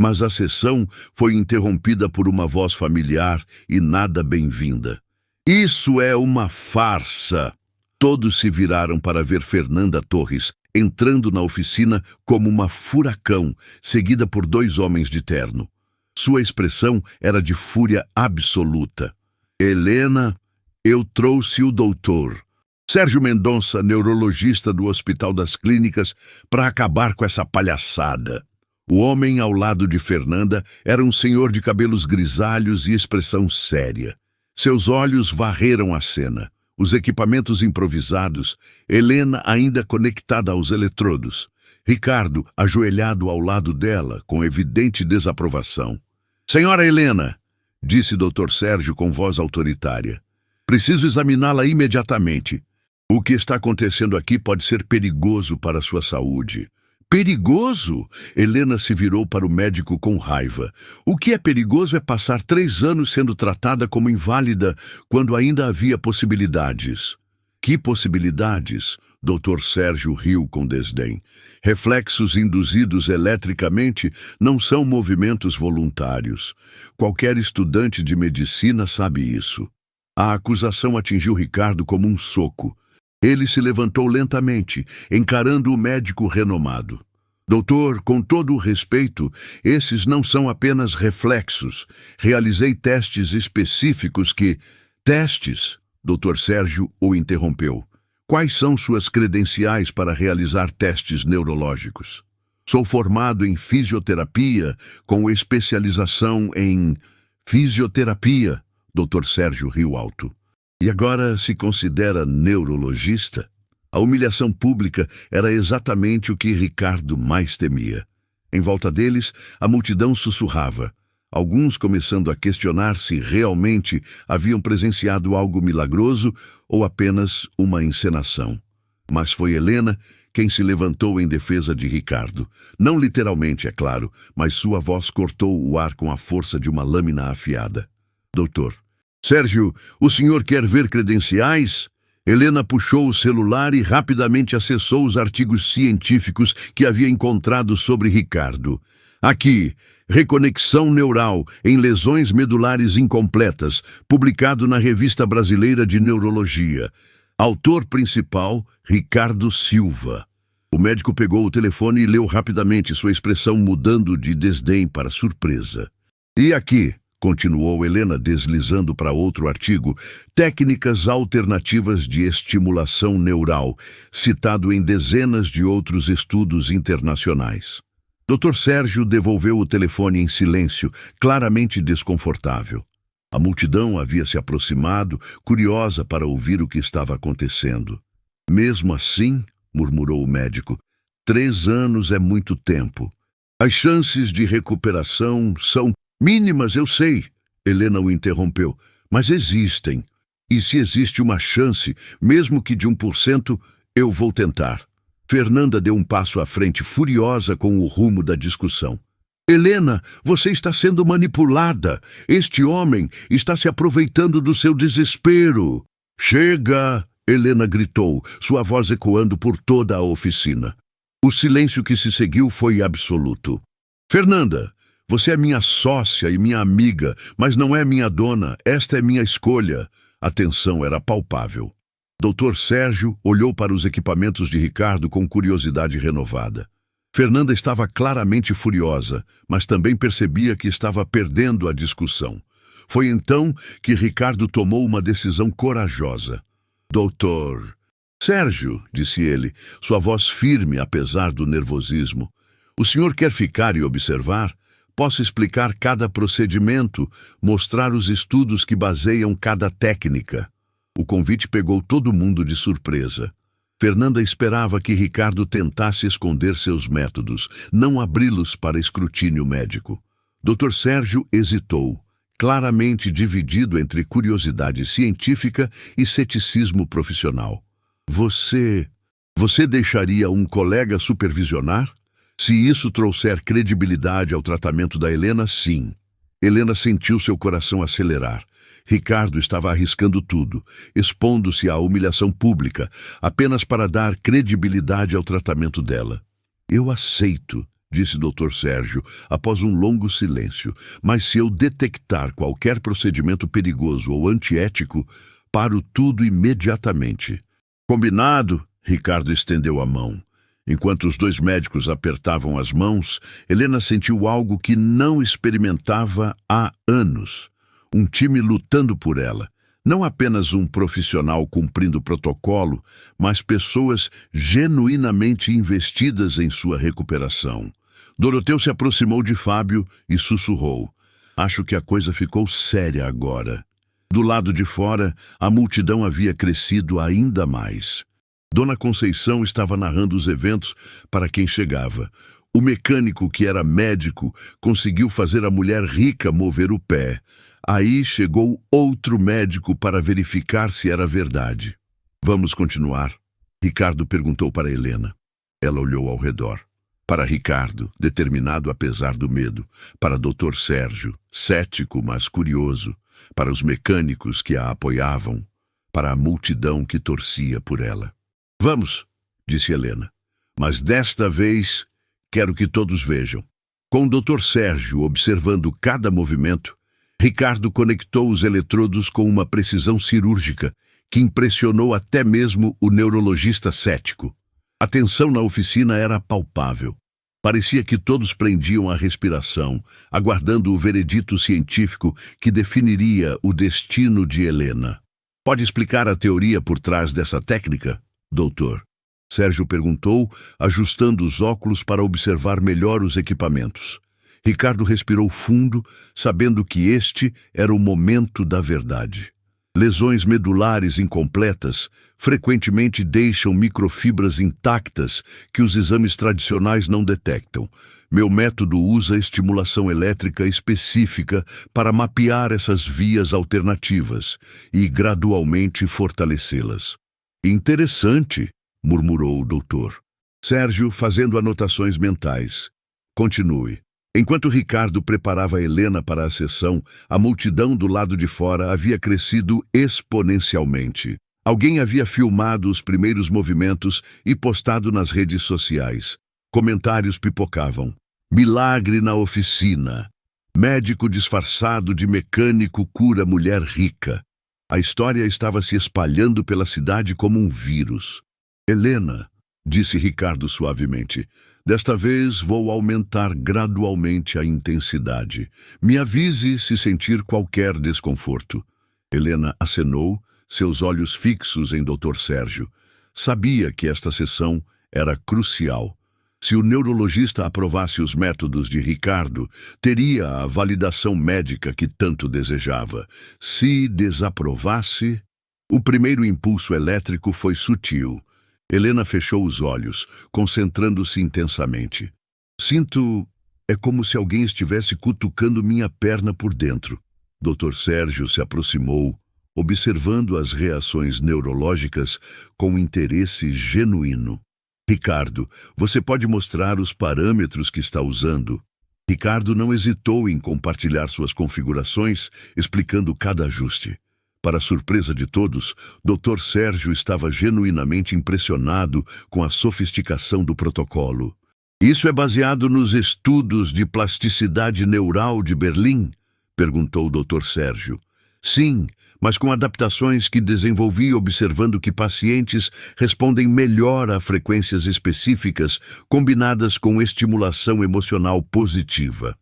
Mas a sessão foi interrompida por uma voz familiar e nada bem-vinda. Isso é uma farsa! Todos se viraram para ver Fernanda Torres entrando na oficina como uma furacão, seguida por 2 homens de terno. Sua expressão era de fúria absoluta. Helena, eu trouxe o doutor Sérgio Mendonça, neurologista do Hospital das Clínicas, para acabar com essa palhaçada. O homem ao lado de Fernanda era um senhor de cabelos grisalhos e expressão séria. Seus olhos varreram a cena. Os equipamentos improvisados, Helena ainda conectada aos eletrodos, Ricardo ajoelhado ao lado dela, com evidente desaprovação. Senhora Helena, disse Dr. Sérgio com voz autoritária, preciso examiná-la imediatamente. O que está acontecendo aqui pode ser perigoso para a sua saúde. Perigoso? Helena se virou para o médico com raiva. O que é perigoso é passar 3 anos sendo tratada como inválida quando ainda havia possibilidades. Que possibilidades? Dr. Sérgio riu com desdém. Reflexos induzidos eletricamente não são movimentos voluntários. Qualquer estudante de medicina sabe isso. A acusação atingiu Ricardo como um soco. Ele se levantou lentamente, encarando o médico renomado. Doutor, com todo o respeito, esses não são apenas reflexos. Realizei testes específicos que... Testes? Dr. Sérgio o interrompeu. Quais são suas credenciais para realizar testes neurológicos? Sou formado em fisioterapia, com especialização em... Fisioterapia, Dr. Sérgio riu alto. E agora se considera neurologista? A humilhação pública era exatamente o que Ricardo mais temia. Em volta deles, a multidão sussurrava, alguns começando a questionar se realmente haviam presenciado algo milagroso ou apenas uma encenação. Mas foi Helena quem se levantou em defesa de Ricardo. Não literalmente, é claro, mas sua voz cortou o ar com a força de uma lâmina afiada. Doutor, Sérgio, o senhor quer ver credenciais? Helena puxou o celular e rapidamente acessou os artigos científicos que havia encontrado sobre Ricardo. Aqui, Reconexão Neural em Lesões Medulares Incompletas, publicado na Revista Brasileira de Neurologia. Autor principal, Ricardo Silva. O médico pegou o telefone e leu rapidamente, sua expressão mudando de desdém para surpresa. E aqui, continuou Helena deslizando para outro artigo, técnicas alternativas de estimulação neural, citado em dezenas de outros estudos internacionais. Dr. Sérgio devolveu o telefone em silêncio, claramente desconfortável. A multidão havia se aproximado, curiosa para ouvir o que estava acontecendo. Mesmo assim, murmurou o médico, 3 anos é muito tempo. As chances de recuperação são mínimas, eu sei, Helena o interrompeu, mas existem. E se existe uma chance, mesmo que de 1%, eu vou tentar. Fernanda deu um passo à frente, furiosa com o rumo da discussão. Helena, você está sendo manipulada. Este homem está se aproveitando do seu desespero. Chega! Helena gritou, sua voz ecoando por toda a oficina. O silêncio que se seguiu foi absoluto. Fernanda, você é minha sócia e minha amiga, mas não é minha dona. Esta é minha escolha. A tensão era palpável. Dr. Sérgio olhou para os equipamentos de Ricardo com curiosidade renovada. Fernanda estava claramente furiosa, mas também percebia que estava perdendo a discussão. Foi então que Ricardo tomou uma decisão corajosa. Doutor Sérgio, disse ele, sua voz firme apesar do nervosismo, o senhor quer ficar e observar? Posso explicar cada procedimento, mostrar os estudos que baseiam cada técnica. O convite pegou todo mundo de surpresa. Fernanda esperava que Ricardo tentasse esconder seus métodos, não abri-los para escrutínio médico. Dr. Sérgio hesitou, claramente dividido entre curiosidade científica e ceticismo profissional. Você deixaria um colega supervisionar? Se isso trouxer credibilidade ao tratamento da Helena, sim. Helena sentiu seu coração acelerar. Ricardo estava arriscando tudo, expondo-se à humilhação pública, apenas para dar credibilidade ao tratamento dela. Eu aceito, disse Dr. Sérgio, após um longo silêncio, mas se eu detectar qualquer procedimento perigoso ou antiético, paro tudo imediatamente. Combinado, Ricardo estendeu a mão. Enquanto os dois médicos apertavam as mãos, Helena sentiu algo que não experimentava há anos. Um time lutando por ela. Não apenas um profissional cumprindo o protocolo, mas pessoas genuinamente investidas em sua recuperação. Doroteu se aproximou de Fábio e sussurrou: "Acho que a coisa ficou séria agora." Do lado de fora, a multidão havia crescido ainda mais. Dona Conceição estava narrando os eventos para quem chegava. O mecânico, que era médico, conseguiu fazer a mulher rica mover o pé. Aí chegou outro médico para verificar se era verdade. "Vamos continuar?" Ricardo perguntou para Helena. Ela olhou ao redor. Para Ricardo, determinado apesar do medo. Para Dr. Sérgio, cético mas curioso. Para os mecânicos que a apoiavam. Para a multidão que torcia por ela. "Vamos", disse Helena. "Mas desta vez quero que todos vejam." Com o Dr. Sérgio observando cada movimento, Ricardo conectou os eletrodos com uma precisão cirúrgica que impressionou até mesmo o neurologista cético. A tensão na oficina era palpável. Parecia que todos prendiam a respiração, aguardando o veredito científico que definiria o destino de Helena. "Pode explicar a teoria por trás dessa técnica, doutor?" Sérgio perguntou, ajustando os óculos para observar melhor os equipamentos. Ricardo respirou fundo, sabendo que este era o momento da verdade. Lesões medulares incompletas frequentemente deixam microfibras intactas que os exames tradicionais não detectam. Meu método usa estimulação elétrica específica para mapear essas vias alternativas e gradualmente fortalecê-las. "Interessante", murmurou o doutor. Sérgio fazendo anotações mentais. "Continue." Enquanto Ricardo preparava Helena para a sessão, a multidão do lado de fora havia crescido exponencialmente. Alguém havia filmado os primeiros movimentos e postado nas redes sociais. Comentários pipocavam. "Milagre na oficina. Médico disfarçado de mecânico cura mulher rica." A história estava se espalhando pela cidade como um vírus. "Helena", disse Ricardo suavemente, "desta vez vou aumentar gradualmente a intensidade. Me avise se sentir qualquer desconforto." Helena acenou, seus olhos fixos em Dr. Sérgio. Sabia que esta sessão era crucial. Se o neurologista aprovasse os métodos de Ricardo, teria a validação médica que tanto desejava. Se desaprovasse... O primeiro impulso elétrico foi sutil. Helena fechou os olhos, concentrando-se intensamente. "Sinto... é como se alguém estivesse cutucando minha perna por dentro." Dr. Sérgio se aproximou, observando as reações neurológicas com interesse genuíno. "Ricardo, você pode mostrar os parâmetros que está usando?" Ricardo não hesitou em compartilhar suas configurações, explicando cada ajuste. Para surpresa de todos, Dr. Sérgio estava genuinamente impressionado com a sofisticação do protocolo. "Isso é baseado nos estudos de plasticidade neural de Berlim?" perguntou o Dr. Sérgio. "Sim, mas com adaptações que desenvolvi observando que pacientes respondem melhor a frequências específicas combinadas com estimulação emocional positiva."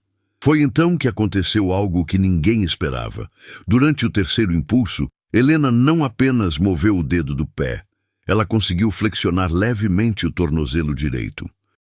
Foi então que aconteceu algo que ninguém esperava. Durante o terceiro impulso, Helena não apenas moveu o dedo do pé. Ela conseguiu flexionar levemente o tornozelo direito.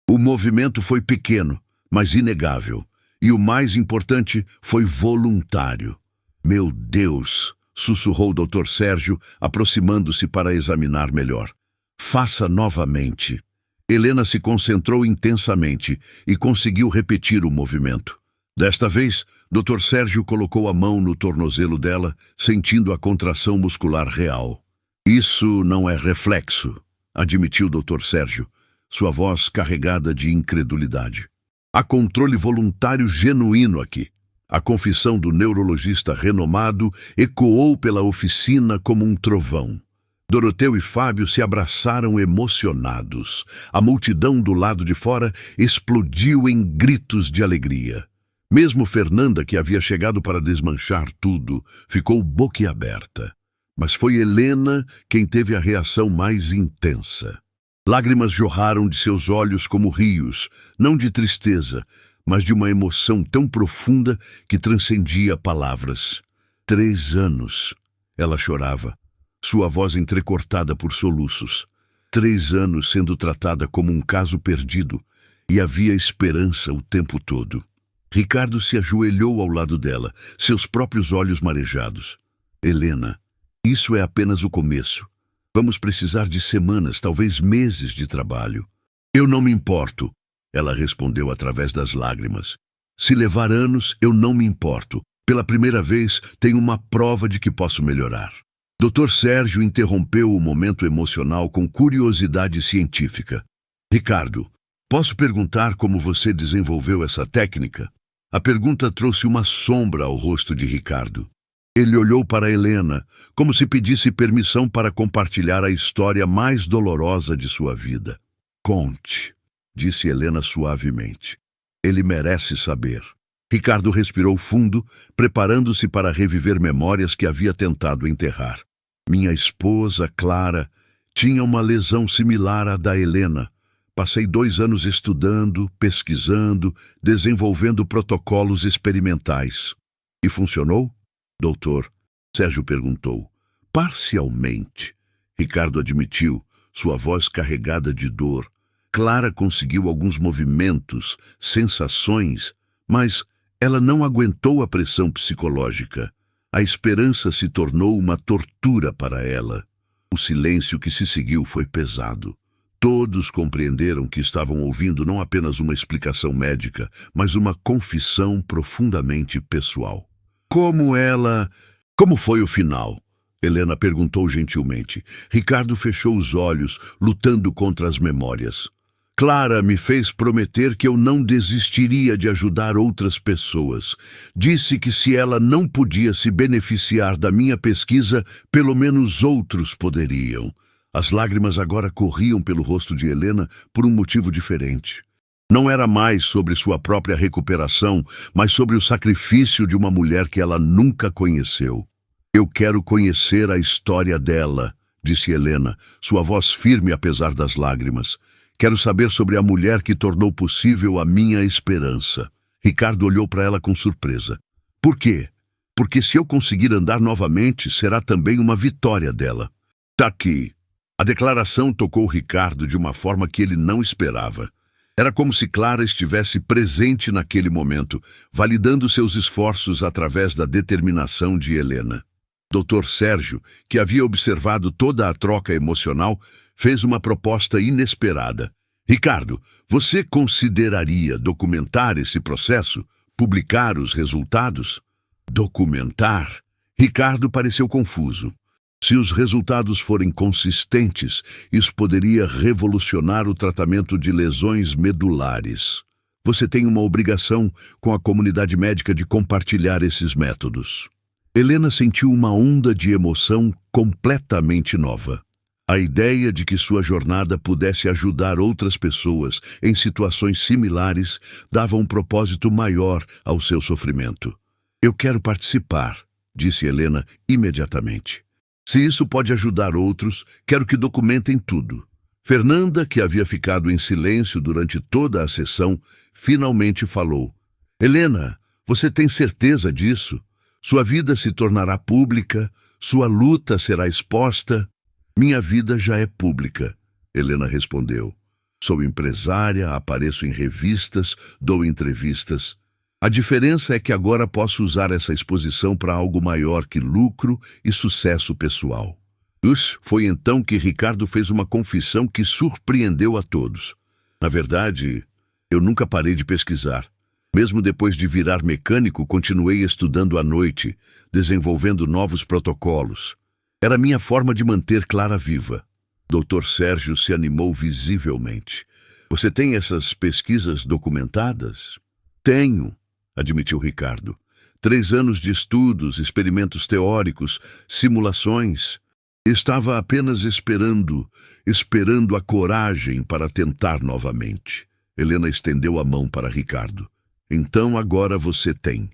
O movimento foi pequeno, mas inegável. E o mais importante, foi voluntário. "Meu Deus!" sussurrou o Dr. Sérgio, aproximando-se para examinar melhor. "Faça novamente." Helena se concentrou intensamente e conseguiu repetir o movimento. Desta vez, Dr. Sérgio colocou a mão no tornozelo dela, sentindo a contração muscular real. "Isso não é reflexo", admitiu Dr. Sérgio, sua voz carregada de incredulidade. "Há controle voluntário genuíno aqui." A confissão do neurologista renomado ecoou pela oficina como um trovão. Doroteu e Fábio se abraçaram emocionados. A multidão do lado de fora explodiu em gritos de alegria. Mesmo Fernanda, que havia chegado para desmanchar tudo, ficou boquiaberta. Mas foi Helena quem teve a reação mais intensa. Lágrimas jorraram de seus olhos como rios, não de tristeza, mas de uma emoção tão profunda que transcendia palavras. 3 anos, ela chorava, sua voz entrecortada por soluços. 3 anos sendo tratada como um caso perdido, e havia esperança o tempo todo. Ricardo se ajoelhou ao lado dela, seus próprios olhos marejados. Helena, isso é apenas o começo. Vamos precisar de semanas, talvez meses de trabalho. Eu não me importo, ela respondeu através das lágrimas. Se levar anos, eu não me importo. Pela primeira vez, tenho uma prova de que posso melhorar. Dr. Sérgio interrompeu o momento emocional com curiosidade científica. Ricardo, posso perguntar como você desenvolveu essa técnica? A pergunta trouxe uma sombra ao rosto de Ricardo. Ele olhou para Helena, como se pedisse permissão para compartilhar a história mais dolorosa de sua vida. Conte, disse Helena suavemente. Ele merece saber. Ricardo respirou fundo, preparando-se para reviver memórias que havia tentado enterrar. Minha esposa, Clara, tinha uma lesão similar à da Helena. Passei 2 anos estudando, pesquisando, desenvolvendo protocolos experimentais. E funcionou? Doutor, Sérgio perguntou. Parcialmente. Ricardo admitiu, sua voz carregada de dor. Clara conseguiu alguns movimentos, sensações, mas ela não aguentou a pressão psicológica. A esperança se tornou uma tortura para ela. O silêncio que se seguiu foi pesado. Todos compreenderam que estavam ouvindo não apenas uma explicação médica, mas uma confissão profundamente pessoal. Como foi o final? Helena perguntou gentilmente. Ricardo fechou os olhos, lutando contra as memórias. Clara me fez prometer que eu não desistiria de ajudar outras pessoas. Disse que se ela não podia se beneficiar da minha pesquisa, pelo menos outros poderiam. As lágrimas agora corriam pelo rosto de Helena por um motivo diferente. Não era mais sobre sua própria recuperação, mas sobre o sacrifício de uma mulher que ela nunca conheceu. Eu quero conhecer a história dela, disse Helena, sua voz firme apesar das lágrimas. Quero saber sobre a mulher que tornou possível a minha esperança. Ricardo olhou para ela com surpresa. Por quê? Porque se eu conseguir andar novamente, será também uma vitória dela. Tá aqui. A declaração tocou Ricardo de uma forma que ele não esperava. Era como se Clara estivesse presente naquele momento, validando seus esforços através da determinação de Helena. Dr. Sérgio, que havia observado toda a troca emocional, fez uma proposta inesperada. Ricardo, você consideraria documentar esse processo? Publicar os resultados? Documentar? Ricardo pareceu confuso. Se os resultados forem consistentes, isso poderia revolucionar o tratamento de lesões medulares. Você tem uma obrigação com a comunidade médica de compartilhar esses métodos. Helena sentiu uma onda de emoção completamente nova. A ideia de que sua jornada pudesse ajudar outras pessoas em situações similares dava um propósito maior ao seu sofrimento. Eu quero participar, disse Helena imediatamente. Se isso pode ajudar outros, quero que documentem tudo. Fernanda, que havia ficado em silêncio durante toda a sessão, finalmente falou. Helena, você tem certeza disso? Sua vida se tornará pública, sua luta será exposta. Minha vida já é pública, Helena respondeu. Sou empresária, apareço em revistas, dou entrevistas. A diferença é que agora posso usar essa exposição para algo maior que lucro e sucesso pessoal. Foi então que Ricardo fez uma confissão que surpreendeu a todos. Na verdade, eu nunca parei de pesquisar. Mesmo depois de virar mecânico, continuei estudando à noite, desenvolvendo novos protocolos. Era minha forma de manter Clara viva. Dr. Sérgio se animou visivelmente. Você tem essas pesquisas documentadas? Tenho, admitiu Ricardo. 3 anos de estudos, experimentos teóricos, simulações. Estava apenas esperando a coragem para tentar novamente. Helena estendeu a mão para Ricardo. Então agora você tem,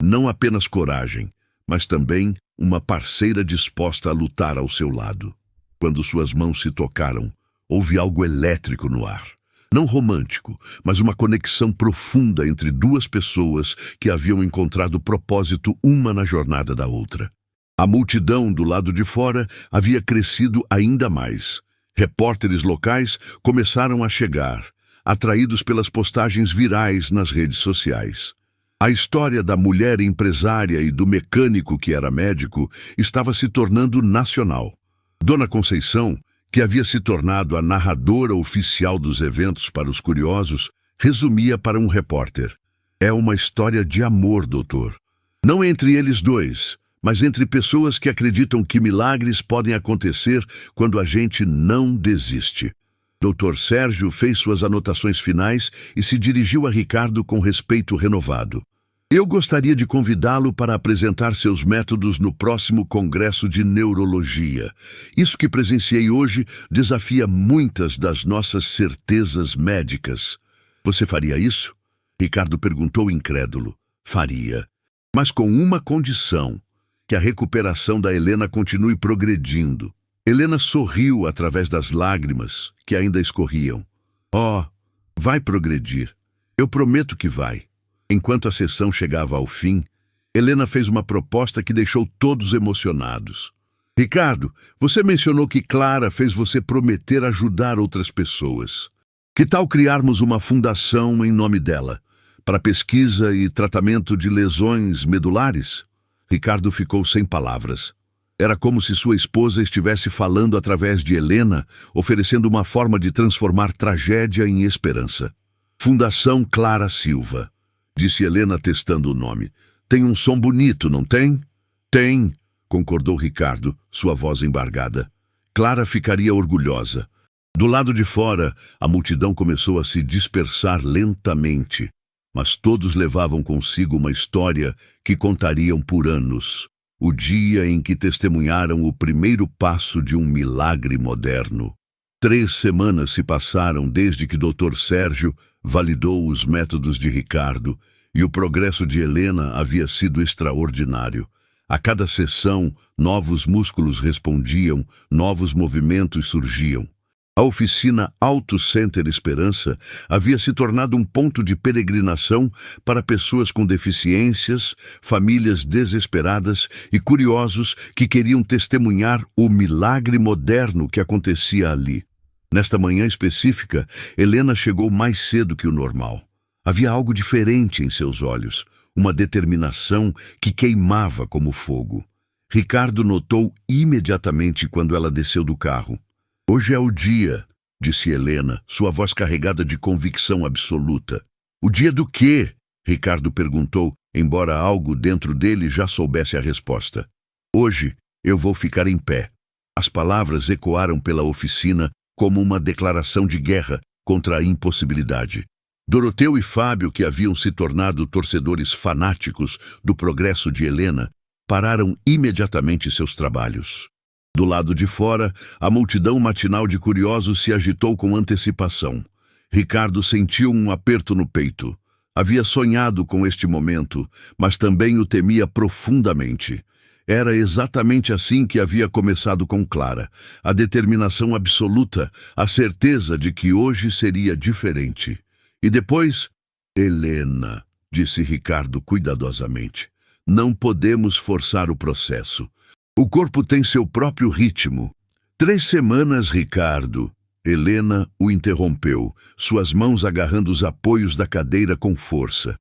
não apenas coragem, mas também uma parceira disposta a lutar ao seu lado. Quando suas mãos se tocaram, houve algo elétrico no ar. Não romântico, mas uma conexão profunda entre duas pessoas que haviam encontrado propósito uma na jornada da outra. A multidão do lado de fora havia crescido ainda mais. Repórteres locais começaram a chegar, atraídos pelas postagens virais nas redes sociais. A história da mulher empresária e do mecânico que era médico estava se tornando nacional. Dona Conceição, que havia se tornado a narradora oficial dos eventos para os curiosos, resumia para um repórter: "É uma história de amor, doutor. Não entre eles dois, mas entre pessoas que acreditam que milagres podem acontecer quando a gente não desiste." Dr. Sérgio fez suas anotações finais e se dirigiu a Ricardo com respeito renovado. "Eu gostaria de convidá-lo para apresentar seus métodos no próximo Congresso de Neurologia. Isso que presenciei hoje desafia muitas das nossas certezas médicas." "Você faria isso?" Ricardo perguntou incrédulo. "Faria, mas com uma condição: que a recuperação da Helena continue progredindo." Helena sorriu através das lágrimas que ainda escorriam. "Oh, vai progredir. Eu prometo que vai." Enquanto a sessão chegava ao fim, Helena fez uma proposta que deixou todos emocionados. "Ricardo, você mencionou que Clara fez você prometer ajudar outras pessoas. Que tal criarmos uma fundação em nome dela, para pesquisa e tratamento de lesões medulares?" Ricardo ficou sem palavras. Era como se sua esposa estivesse falando através de Helena, oferecendo uma forma de transformar tragédia em esperança. "Fundação Clara Silva", disse Helena testando o nome. "Tem um som bonito, não tem?" "Tem", concordou Ricardo, sua voz embargada. Clara ficaria orgulhosa. Do lado de fora, a multidão começou a se dispersar lentamente, mas todos levavam consigo uma história que contariam por anos. O dia em que testemunharam o primeiro passo de um milagre moderno. 3 semanas se passaram desde que Dr. Sérgio validou os métodos de Ricardo, e o progresso de Helena havia sido extraordinário. A cada sessão, novos músculos respondiam, novos movimentos surgiam. A oficina Auto Center Esperança havia se tornado um ponto de peregrinação para pessoas com deficiências, famílias desesperadas e curiosos que queriam testemunhar o milagre moderno que acontecia ali. Nesta manhã específica, Helena chegou mais cedo que o normal. Havia algo diferente em seus olhos, uma determinação que queimava como fogo. Ricardo notou imediatamente quando ela desceu do carro. "Hoje é o dia", disse Helena, sua voz carregada de convicção absoluta. "O dia do quê?" Ricardo perguntou, embora algo dentro dele já soubesse a resposta. "Hoje eu vou ficar em pé." As palavras ecoaram pela oficina como uma declaração de guerra contra a impossibilidade. Doroteu e Fábio, que haviam se tornado torcedores fanáticos do progresso de Helena, pararam imediatamente seus trabalhos. Do lado de fora, a multidão matinal de curiosos se agitou com antecipação. Ricardo sentiu um aperto no peito. Havia sonhado com este momento, mas também o temia profundamente. Era exatamente assim que havia começado com Clara, a determinação absoluta, a certeza de que hoje seria diferente. E depois, Helena, disse Ricardo cuidadosamente, não podemos forçar o processo. O corpo tem seu próprio ritmo. 3 semanas, Ricardo. Helena o interrompeu, suas mãos agarrando os apoios da cadeira com força.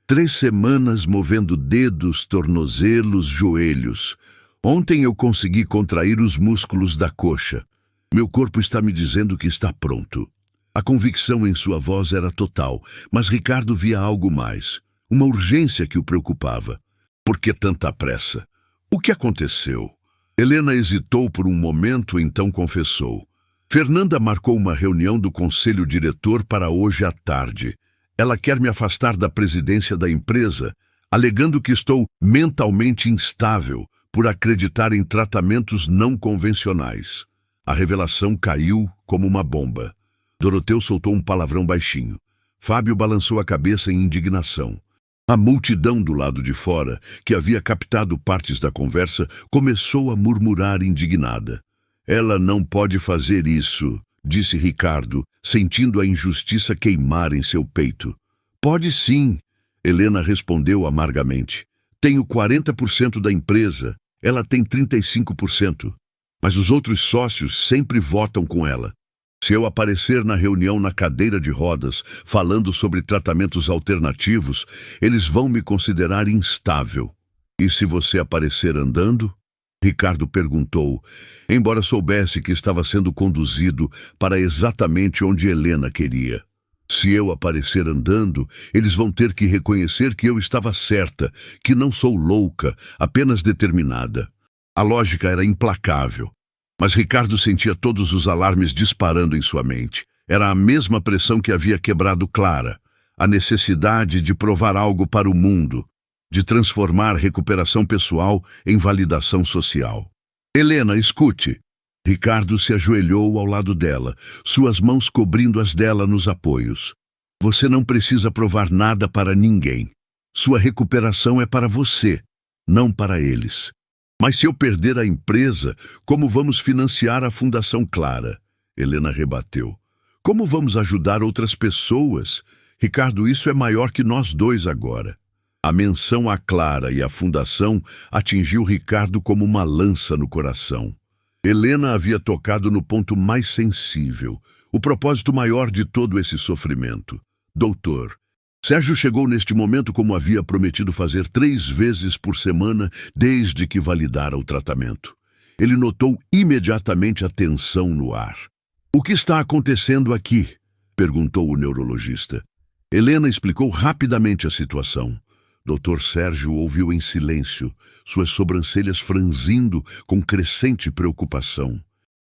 3 semanas movendo dedos, tornozelos, joelhos. Ontem eu consegui contrair os músculos da coxa. Meu corpo está me dizendo que está pronto. A convicção em sua voz era total, mas Ricardo via algo mais. Uma urgência que o preocupava. Por que tanta pressa? O que aconteceu? Helena hesitou por um momento, então confessou. Fernanda marcou uma reunião do conselho diretor para hoje à tarde. Ela quer me afastar da presidência da empresa, alegando que estou mentalmente instável por acreditar em tratamentos não convencionais. A revelação caiu como uma bomba. Doroteu soltou um palavrão baixinho. Fábio balançou a cabeça em indignação. A multidão do lado de fora, que havia captado partes da conversa, começou a murmurar indignada. Ela não pode fazer isso, disse Ricardo, sentindo a injustiça queimar em seu peito. Pode sim, Helena respondeu amargamente. Tenho 40% da empresa, ela tem 35%. Mas os outros sócios sempre votam com ela. Se eu aparecer na reunião na cadeira de rodas, falando sobre tratamentos alternativos, eles vão me considerar instável. E se você aparecer andando? Ricardo perguntou, embora soubesse que estava sendo conduzido para exatamente onde Helena queria. Se eu aparecer andando, eles vão ter que reconhecer que eu estava certa, que não sou louca, apenas determinada. A lógica era implacável. Mas Ricardo sentia todos os alarmes disparando em sua mente. Era a mesma pressão que havia quebrado Clara. A necessidade de provar algo para o mundo, de transformar recuperação pessoal em validação social. Helena, escute. Ricardo se ajoelhou ao lado dela, suas mãos cobrindo as dela nos apoios. Você não precisa provar nada para ninguém. Sua recuperação é para você, não para eles. Mas se eu perder a empresa, como vamos financiar a Fundação Clara? Helena rebateu. Como vamos ajudar outras pessoas? Ricardo, isso é maior que nós dois agora. A menção à Clara e à Fundação atingiu Ricardo como uma lança no coração. Helena havia tocado no ponto mais sensível, o propósito maior de todo esse sofrimento. Doutor, Sérgio chegou neste momento como havia prometido fazer 3 vezes por semana desde que validara o tratamento. Ele notou imediatamente a tensão no ar. O que está acontecendo aqui? Perguntou o neurologista. Helena explicou rapidamente a situação. Dr. Sérgio ouviu em silêncio, suas sobrancelhas franzindo com crescente preocupação.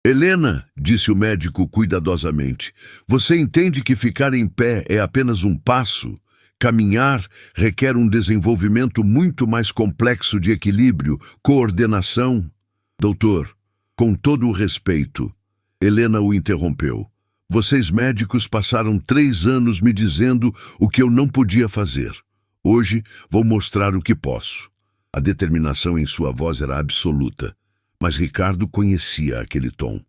Helena, disse o médico cuidadosamente, você entende que ficar em pé é apenas um passo? Caminhar requer um desenvolvimento muito mais complexo de equilíbrio, coordenação. Doutor, com todo o respeito, Helena o interrompeu. Vocês médicos passaram 3 anos me dizendo o que eu não podia fazer. Hoje vou mostrar o que posso. A determinação em sua voz era absoluta, mas Ricardo conhecia aquele tom.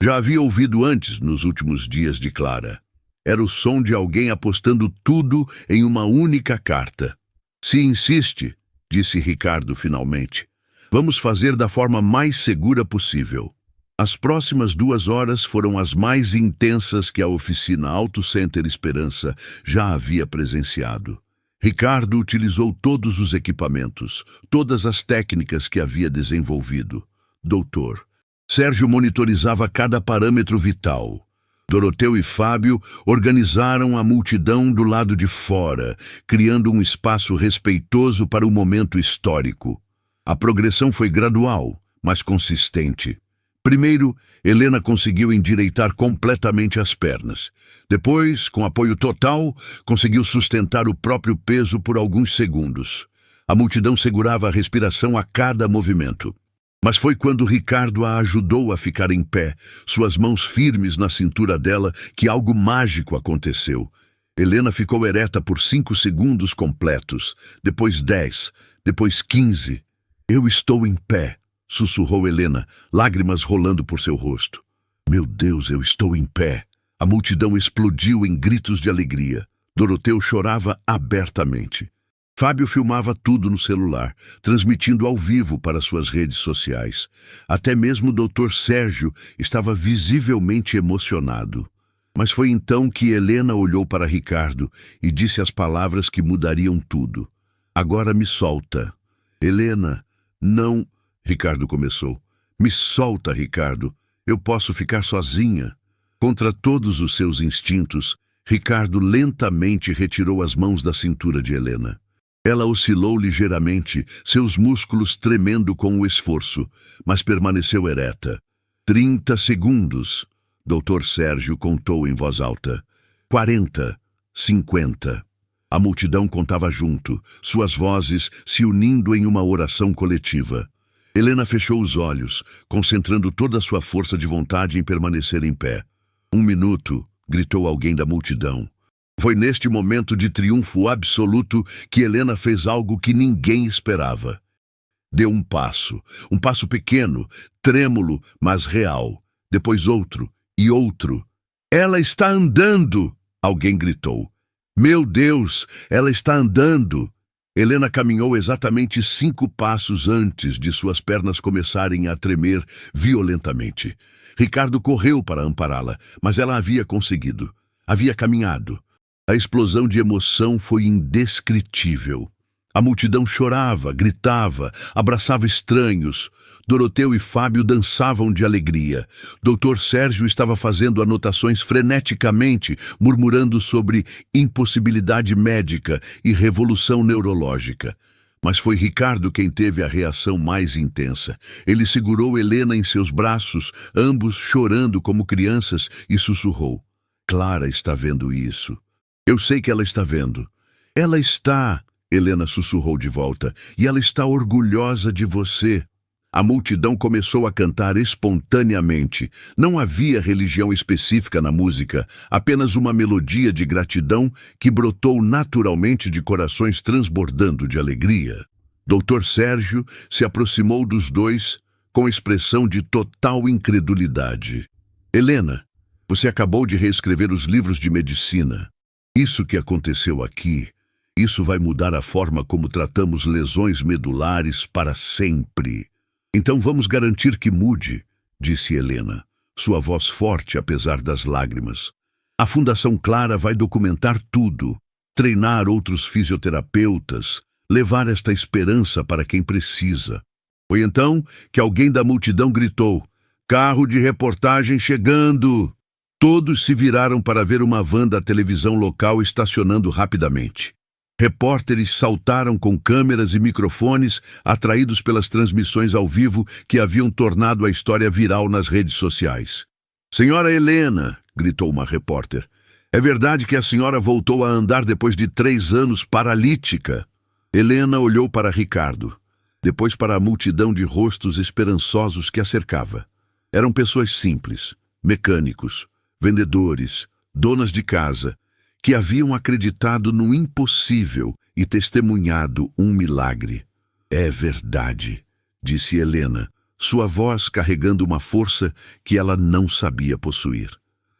Já havia ouvido antes nos últimos dias de Clara. Era o som de alguém apostando tudo em uma única carta. Se insiste, disse Ricardo finalmente, vamos fazer da forma mais segura possível. As próximas 2 horas foram as mais intensas que a oficina Auto Center Esperança já havia presenciado. Ricardo utilizou todos os equipamentos, todas as técnicas que havia desenvolvido. Doutor, Sérgio monitorizava cada parâmetro vital. Doroteu e Fábio organizaram a multidão do lado de fora, criando um espaço respeitoso para o momento histórico. A progressão foi gradual, mas consistente. Primeiro, Helena conseguiu endireitar completamente as pernas. Depois, com apoio total, conseguiu sustentar o próprio peso por alguns segundos. A multidão segurava a respiração a cada movimento. Mas foi quando Ricardo a ajudou a ficar em pé, suas mãos firmes na cintura dela, que algo mágico aconteceu. Helena ficou ereta por 5 segundos completos, depois 10, depois 15. Eu estou em pé, sussurrou Helena, lágrimas rolando por seu rosto. Meu Deus, eu estou em pé. A multidão explodiu em gritos de alegria. Doroteu chorava abertamente. Fábio filmava tudo no celular, transmitindo ao vivo para suas redes sociais. Até mesmo o Dr. Sérgio estava visivelmente emocionado. Mas foi então que Helena olhou para Ricardo e disse as palavras que mudariam tudo. Agora me solta. Helena, não... Ricardo começou. Me solta, Ricardo. Eu posso ficar sozinha. Contra todos os seus instintos, Ricardo lentamente retirou as mãos da cintura de Helena. Ela oscilou ligeiramente, seus músculos tremendo com o esforço, mas permaneceu ereta. 30 segundos, Dr. Sérgio contou em voz alta. 40, 50. A multidão contava junto, suas vozes se unindo em uma oração coletiva. Helena fechou os olhos, concentrando toda a sua força de vontade em permanecer em pé. 1 minuto, gritou alguém da multidão. Foi neste momento de triunfo absoluto que Helena fez algo que ninguém esperava. Deu um passo pequeno, trêmulo, mas real. Depois outro e outro. "Ela está andando!" Alguém gritou. "Meu Deus, ela está andando!" Helena caminhou exatamente 5 passos antes de suas pernas começarem a tremer violentamente. Ricardo correu para ampará-la, mas ela havia conseguido. Havia caminhado. A explosão de emoção foi indescritível. A multidão chorava, gritava, abraçava estranhos. Doroteu e Fábio dançavam de alegria. Dr. Sérgio estava fazendo anotações freneticamente, murmurando sobre impossibilidade médica e revolução neurológica. Mas foi Ricardo quem teve a reação mais intensa. Ele segurou Helena em seus braços, ambos chorando como crianças, e sussurrou: "Clara está vendo isso. Eu sei que ela está vendo. Ela está..." Helena sussurrou de volta. "E ela está orgulhosa de você." A multidão começou a cantar espontaneamente. Não havia religião específica na música, apenas uma melodia de gratidão que brotou naturalmente de corações transbordando de alegria. Dr. Sérgio se aproximou dos dois com expressão de total incredulidade. "Helena, você acabou de reescrever os livros de medicina. Isso que aconteceu aqui... Isso vai mudar a forma como tratamos lesões medulares para sempre. Então vamos garantir que mude", disse Helena, sua voz forte apesar das lágrimas. "A Fundação Clara vai documentar tudo, treinar outros fisioterapeutas, levar esta esperança para quem precisa." Foi então que alguém da multidão gritou: "Carro de reportagem chegando!" Todos se viraram para ver uma van da televisão local estacionando rapidamente. Repórteres saltaram com câmeras e microfones, atraídos pelas transmissões ao vivo que haviam tornado a história viral nas redes sociais. "Senhora Helena", gritou uma repórter, "é verdade que a senhora voltou a andar depois de 3 anos paralítica?" Helena olhou para Ricardo, depois para a multidão de rostos esperançosos que a cercava. Eram pessoas simples, mecânicos, vendedores, donas de casa, que haviam acreditado no impossível e testemunhado um milagre. "É verdade", disse Helena, sua voz carregando uma força que ela não sabia possuir.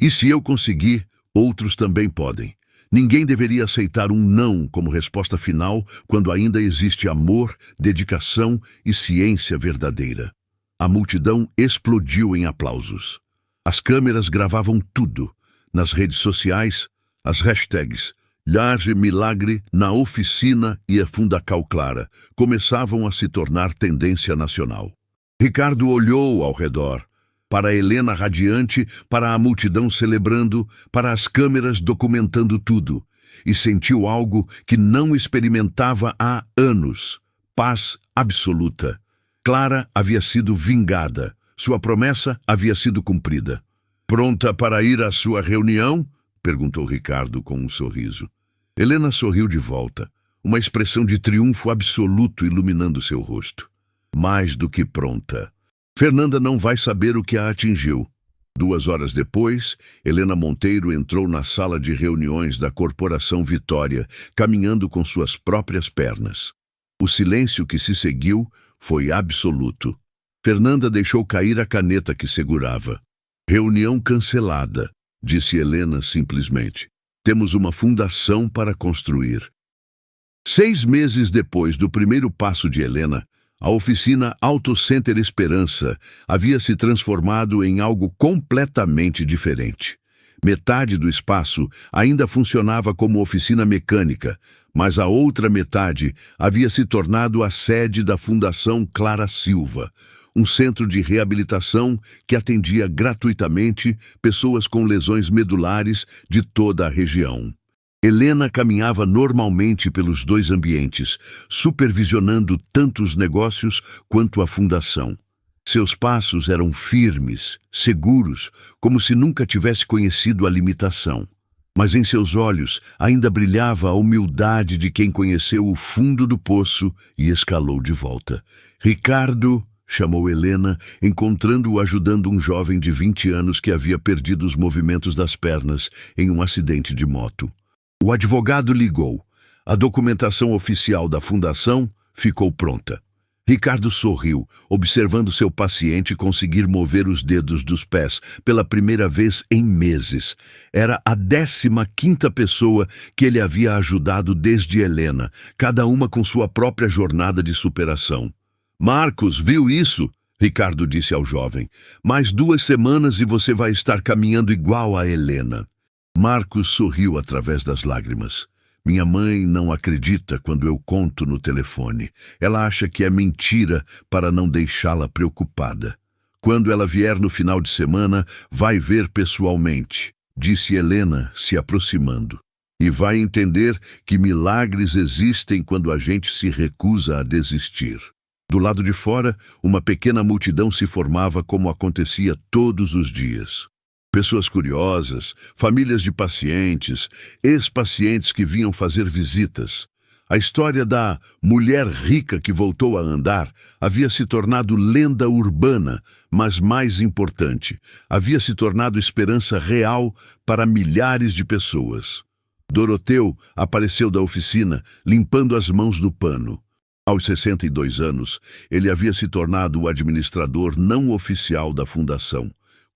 "E se eu conseguir, outros também podem. Ninguém deveria aceitar um não como resposta final quando ainda existe amor, dedicação e ciência verdadeira." A multidão explodiu em aplausos. As câmeras gravavam tudo. Nas redes sociais, as hashtags "Large Milagre na Oficina" e a Fundação Clara começavam a se tornar tendência nacional. Ricardo olhou ao redor, para Helena radiante, para a multidão celebrando, para as câmeras documentando tudo, e sentiu algo que não experimentava há anos: paz absoluta. Clara havia sido vingada, sua promessa havia sido cumprida. "Pronta para ir à sua reunião?" perguntou Ricardo com um sorriso. Helena sorriu de volta, uma expressão de triunfo absoluto iluminando seu rosto. Mais do que pronta. Fernanda não vai saber o que a atingiu. 2 horas depois, Helena Monteiro entrou na sala de reuniões da Corporação Vitória, caminhando com suas próprias pernas. O silêncio que se seguiu foi absoluto. Fernanda deixou cair a caneta que segurava. "Reunião cancelada", disse Helena simplesmente. "Temos uma fundação para construir." 6 meses depois do primeiro passo de Helena, a oficina Auto Center Esperança havia se transformado em algo completamente diferente. Metade do espaço ainda funcionava como oficina mecânica, mas a outra metade havia se tornado a sede da Fundação Clara Silva, um centro de reabilitação que atendia gratuitamente pessoas com lesões medulares de toda a região. Helena caminhava normalmente pelos 2 ambientes, supervisionando tanto os negócios quanto a fundação. Seus passos eram firmes, seguros, como se nunca tivesse conhecido a limitação. Mas em seus olhos ainda brilhava a humildade de quem conheceu o fundo do poço e escalou de volta. "Ricardo", chamou Helena, encontrando-o ajudando um jovem de 20 anos que havia perdido os movimentos das pernas em um acidente de moto. O advogado ligou. A documentação oficial da fundação ficou pronta. Ricardo sorriu, observando seu paciente conseguir mover os dedos dos pés pela primeira vez em meses. Era a 15ª pessoa que ele havia ajudado desde Helena, cada uma com sua própria jornada de superação. Marcos, viu isso? Ricardo disse ao jovem. Mais 2 semanas e você vai estar caminhando igual a Helena. Marcos sorriu através das lágrimas. Minha mãe não acredita quando eu conto no telefone. Ela acha que é mentira para não deixá-la preocupada. Quando ela vier no final de semana, vai ver pessoalmente, disse Helena, se aproximando. E vai entender que milagres existem quando a gente se recusa a desistir. Do lado de fora, uma pequena multidão se formava como acontecia todos os dias. Pessoas curiosas, famílias de pacientes, ex-pacientes que vinham fazer visitas. A história da mulher rica que voltou a andar havia se tornado lenda urbana, mas mais importante, havia se tornado esperança real para milhares de pessoas. Doroteu apareceu da oficina, limpando as mãos no pano. Aos 62 anos, ele havia se tornado o administrador não oficial da fundação,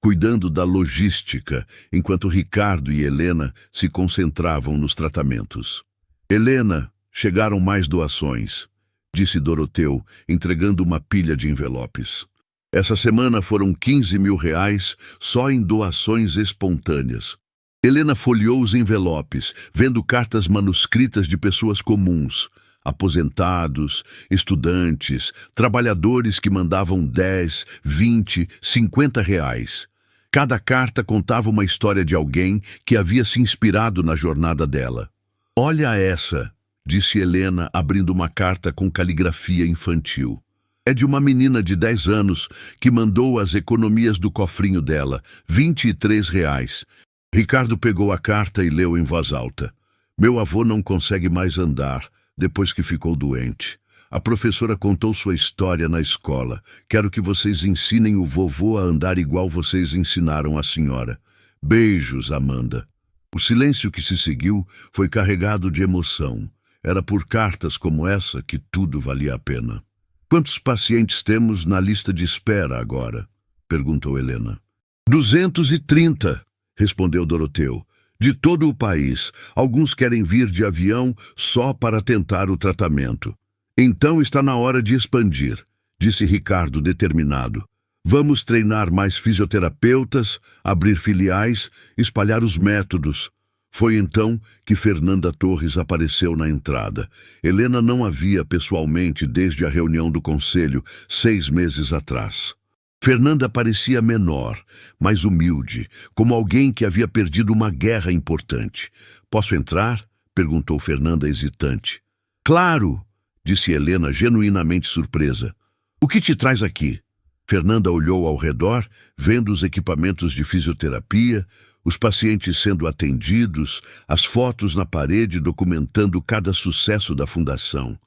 cuidando da logística, enquanto Ricardo e Helena se concentravam nos tratamentos. Helena, chegaram mais doações, disse Doroteu, entregando uma pilha de envelopes. Essa semana foram 15 mil reais só em doações espontâneas. Helena folheou os envelopes, vendo cartas manuscritas de pessoas comuns, aposentados, estudantes, trabalhadores que mandavam 10, 20, 50 reais. Cada carta contava uma história de alguém que havia se inspirado na jornada dela. Olha essa, disse Helena, abrindo uma carta com caligrafia infantil. É de uma menina de 10 anos que mandou as economias do cofrinho dela, 23 reais. Ricardo pegou a carta e leu em voz alta. Meu avô não consegue mais andar, depois que ficou doente. A professora contou sua história na escola. Quero que vocês ensinem o vovô a andar igual vocês ensinaram a senhora. Beijos, Amanda. O silêncio que se seguiu foi carregado de emoção. Era por cartas como essa que tudo valia a pena. Quantos pacientes temos na lista de espera agora? Perguntou Helena. 230, respondeu Doroteu. De todo o país, alguns querem vir de avião só para tentar o tratamento. Então está na hora de expandir, disse Ricardo determinado. Vamos treinar mais fisioterapeutas, abrir filiais, espalhar os métodos. Foi então que Fernanda Torres apareceu na entrada. Helena não a via pessoalmente desde a reunião do conselho, 6 meses atrás. Fernanda parecia menor, mais humilde, como alguém que havia perdido uma guerra importante. Posso entrar? Perguntou Fernanda hesitante. Claro! Disse Helena, genuinamente surpresa. O que te traz aqui? Fernanda olhou ao redor, vendo os equipamentos de fisioterapia, os pacientes sendo atendidos, as fotos na parede documentando cada sucesso da fundação.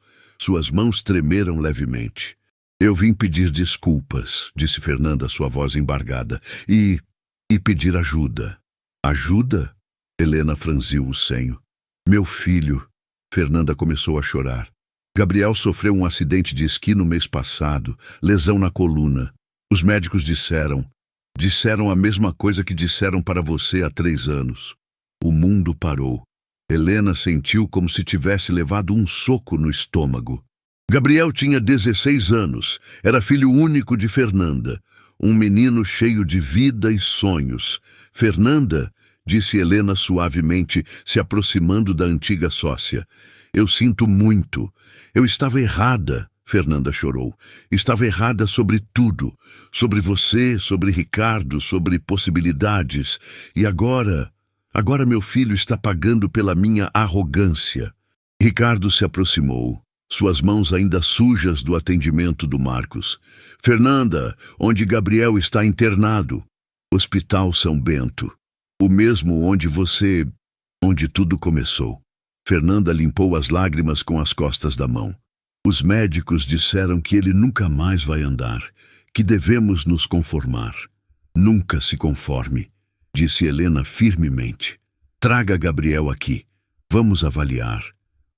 Suas mãos tremeram levemente. Eu vim pedir desculpas, disse Fernanda, sua voz embargada, e pedir ajuda. Ajuda? Helena franziu o senho. Meu filho. Fernanda começou a chorar. Gabriel sofreu um acidente de esqui no mês passado, lesão na coluna. Os médicos disseram a mesma coisa que disseram para você há 3 anos. O mundo parou. Helena sentiu como se tivesse levado um soco no estômago. Gabriel tinha 16 anos, era filho único de Fernanda, um menino cheio de vida e sonhos. Fernanda, disse Helena suavemente, se aproximando da antiga sócia. Eu sinto muito. Eu estava errada, Fernanda chorou. Estava errada sobre tudo. Sobre você, sobre Ricardo, sobre possibilidades. E agora meu filho está pagando pela minha arrogância. Ricardo se aproximou, suas mãos ainda sujas do atendimento do Marcos. Fernanda, onde Gabriel está internado? Hospital São Bento. O mesmo onde tudo começou. Fernanda limpou as lágrimas com as costas da mão. Os médicos disseram que ele nunca mais vai andar, que devemos nos conformar. Nunca se conforme, disse Helena firmemente. Traga Gabriel aqui. Vamos avaliar.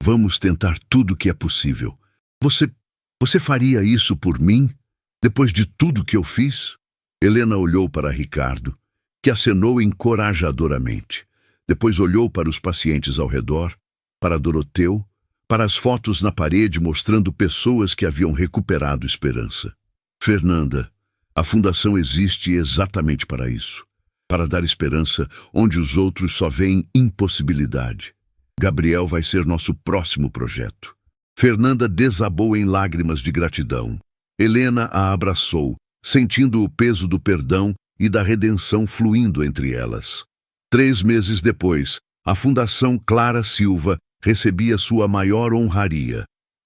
Vamos tentar tudo o que é possível. Você faria isso por mim? Depois de tudo que eu fiz? Helena olhou para Ricardo, que acenou encorajadoramente. Depois olhou para os pacientes ao redor, para Doroteu, para as fotos na parede mostrando pessoas que haviam recuperado esperança. Fernanda, a Fundação existe exatamente para isso. Para dar esperança onde os outros só veem impossibilidade. Gabriel vai ser nosso próximo projeto. Fernanda desabou em lágrimas de gratidão. Helena a abraçou, sentindo o peso do perdão e da redenção fluindo entre elas. 3 meses depois, a Fundação Clara Silva recebia sua maior honraria.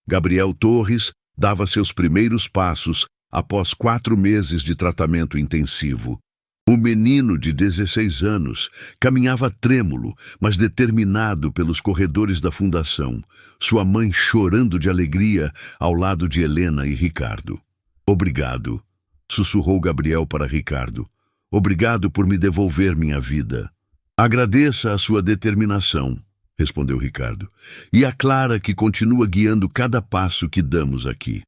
Gabriel Torres dava seus primeiros passos após 4 meses de tratamento intensivo. O menino de 16 anos caminhava trêmulo, mas determinado pelos corredores da Fundação, sua mãe chorando de alegria ao lado de Helena e Ricardo. Obrigado, sussurrou Gabriel para Ricardo. Obrigado por me devolver minha vida. Agradeça a sua determinação, respondeu Ricardo, e a Clara que continua guiando cada passo que damos aqui.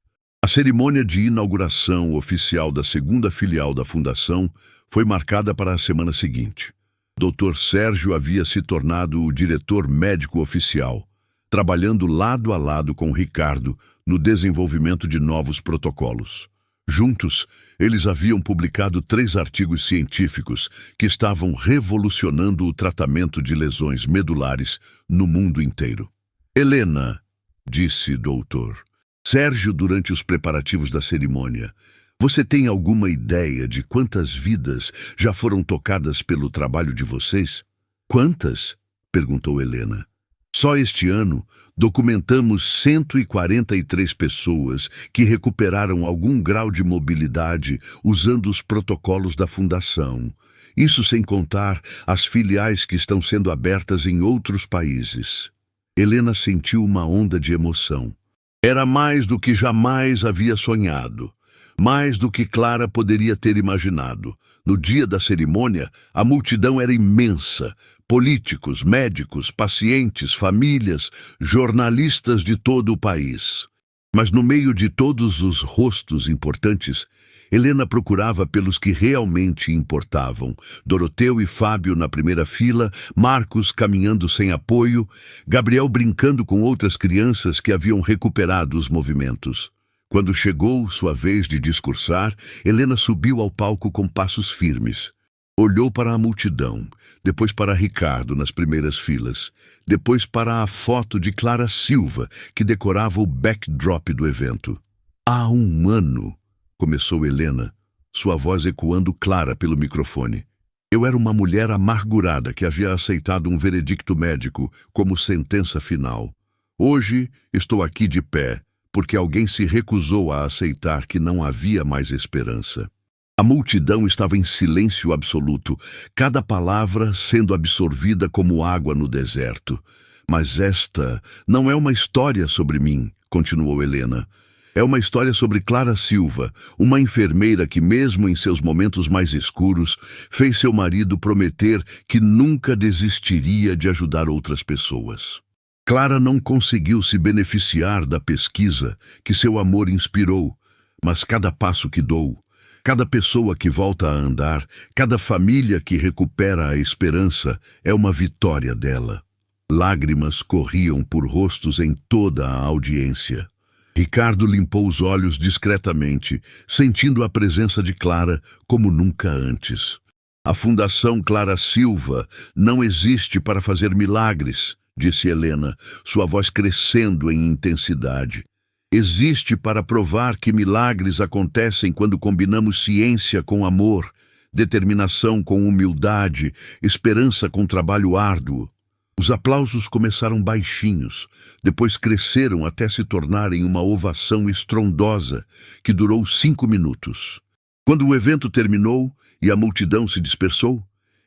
A cerimônia de inauguração oficial da 2ª filial da Fundação foi marcada para a semana seguinte. Dr. Sérgio havia se tornado o diretor médico oficial, trabalhando lado a lado com Ricardo no desenvolvimento de novos protocolos. Juntos, eles haviam publicado 3 artigos científicos que estavam revolucionando o tratamento de lesões medulares no mundo inteiro. Helena, disse doutor Sérgio durante os preparativos da cerimônia, você tem alguma ideia de quantas vidas já foram tocadas pelo trabalho de vocês? Quantas? Perguntou Helena. Só este ano, documentamos 143 pessoas que recuperaram algum grau de mobilidade usando os protocolos da Fundação. Isso sem contar as filiais que estão sendo abertas em outros países. Helena sentiu uma onda de emoção. Era mais do que jamais havia sonhado. Mais do que Clara poderia ter imaginado. No dia da cerimônia, a multidão era imensa. Políticos, médicos, pacientes, famílias, jornalistas de todo o país. Mas no meio de todos os rostos importantes, Helena procurava pelos que realmente importavam. Doroteu e Fábio na primeira fila, Marcos caminhando sem apoio, Gabriel brincando com outras crianças que haviam recuperado os movimentos. Quando chegou sua vez de discursar, Helena subiu ao palco com passos firmes. Olhou para a multidão, depois para Ricardo nas primeiras filas, depois para a foto de Clara Silva, que decorava o backdrop do evento. Há 1 ano, começou Helena, sua voz ecoando clara pelo microfone. Eu era uma mulher amargurada que havia aceitado um veredicto médico como sentença final. Hoje estou aqui de pé, porque alguém se recusou a aceitar que não havia mais esperança. A multidão estava em silêncio absoluto, cada palavra sendo absorvida como água no deserto. Mas esta não é uma história sobre mim, continuou Helena. É uma história sobre Clara Silva, uma enfermeira que, mesmo em seus momentos mais escuros, fez seu marido prometer que nunca desistiria de ajudar outras pessoas. Clara não conseguiu se beneficiar da pesquisa que seu amor inspirou, mas cada passo que dou, cada pessoa que volta a andar, cada família que recupera a esperança é uma vitória dela. Lágrimas corriam por rostos em toda a audiência. Ricardo limpou os olhos discretamente, sentindo a presença de Clara como nunca antes. A Fundação Clara Silva não existe para fazer milagres, disse Helena, sua voz crescendo em intensidade. Existe para provar que milagres acontecem quando combinamos ciência com amor, determinação com humildade, esperança com trabalho árduo. Os aplausos começaram baixinhos, depois cresceram até se tornarem uma ovação estrondosa que durou 5 minutos. Quando o evento terminou e a multidão se dispersou,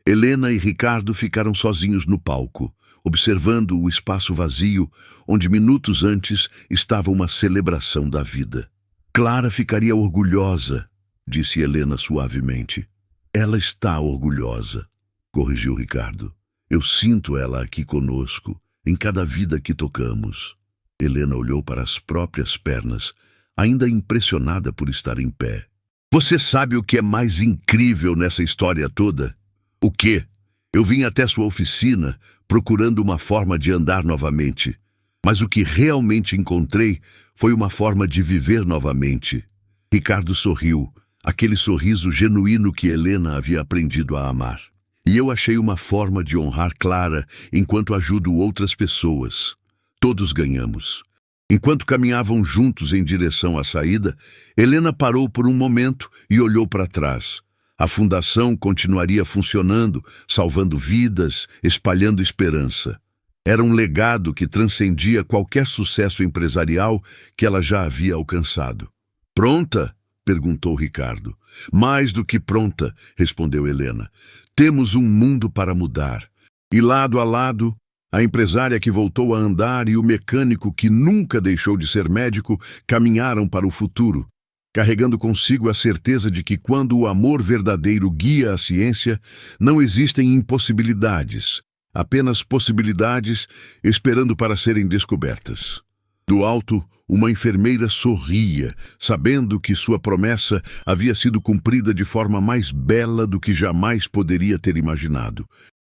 Helena e Ricardo ficaram sozinhos no palco, observando o espaço vazio onde minutos antes estava uma celebração da vida. Clara ficaria orgulhosa, disse Helena suavemente. Ela está orgulhosa, corrigiu Ricardo. Eu sinto ela aqui conosco. em cada vida que tocamos. Helena olhou para as próprias pernas, ainda impressionada por estar em pé. Você sabe o que é mais incrível nessa história toda? O quê? Eu vim até sua oficina procurando uma forma de andar novamente, mas o que realmente encontrei foi uma forma de viver novamente. Ricardo sorriu, aquele sorriso genuíno que Helena havia aprendido a amar. E eu achei uma forma de honrar Clara enquanto ajudo outras pessoas. Todos ganhamos. Enquanto caminhavam juntos em direção à saída, Helena parou por um momento e olhou para trás. A fundação continuaria funcionando, salvando vidas, espalhando esperança. Era um legado que transcendia qualquer sucesso empresarial que ela já havia alcançado. Pronta? Perguntou Ricardo. Mais do que pronta, respondeu Helena. Temos um mundo para mudar. E lado a lado, a empresária que voltou a andar e o mecânico que nunca deixou de ser médico caminharam para o futuro, carregando consigo a certeza de que quando o amor verdadeiro guia a ciência, não existem impossibilidades, apenas possibilidades esperando para serem descobertas. Do alto, uma enfermeira sorria, sabendo que sua promessa havia sido cumprida de forma mais bela do que jamais poderia ter imaginado.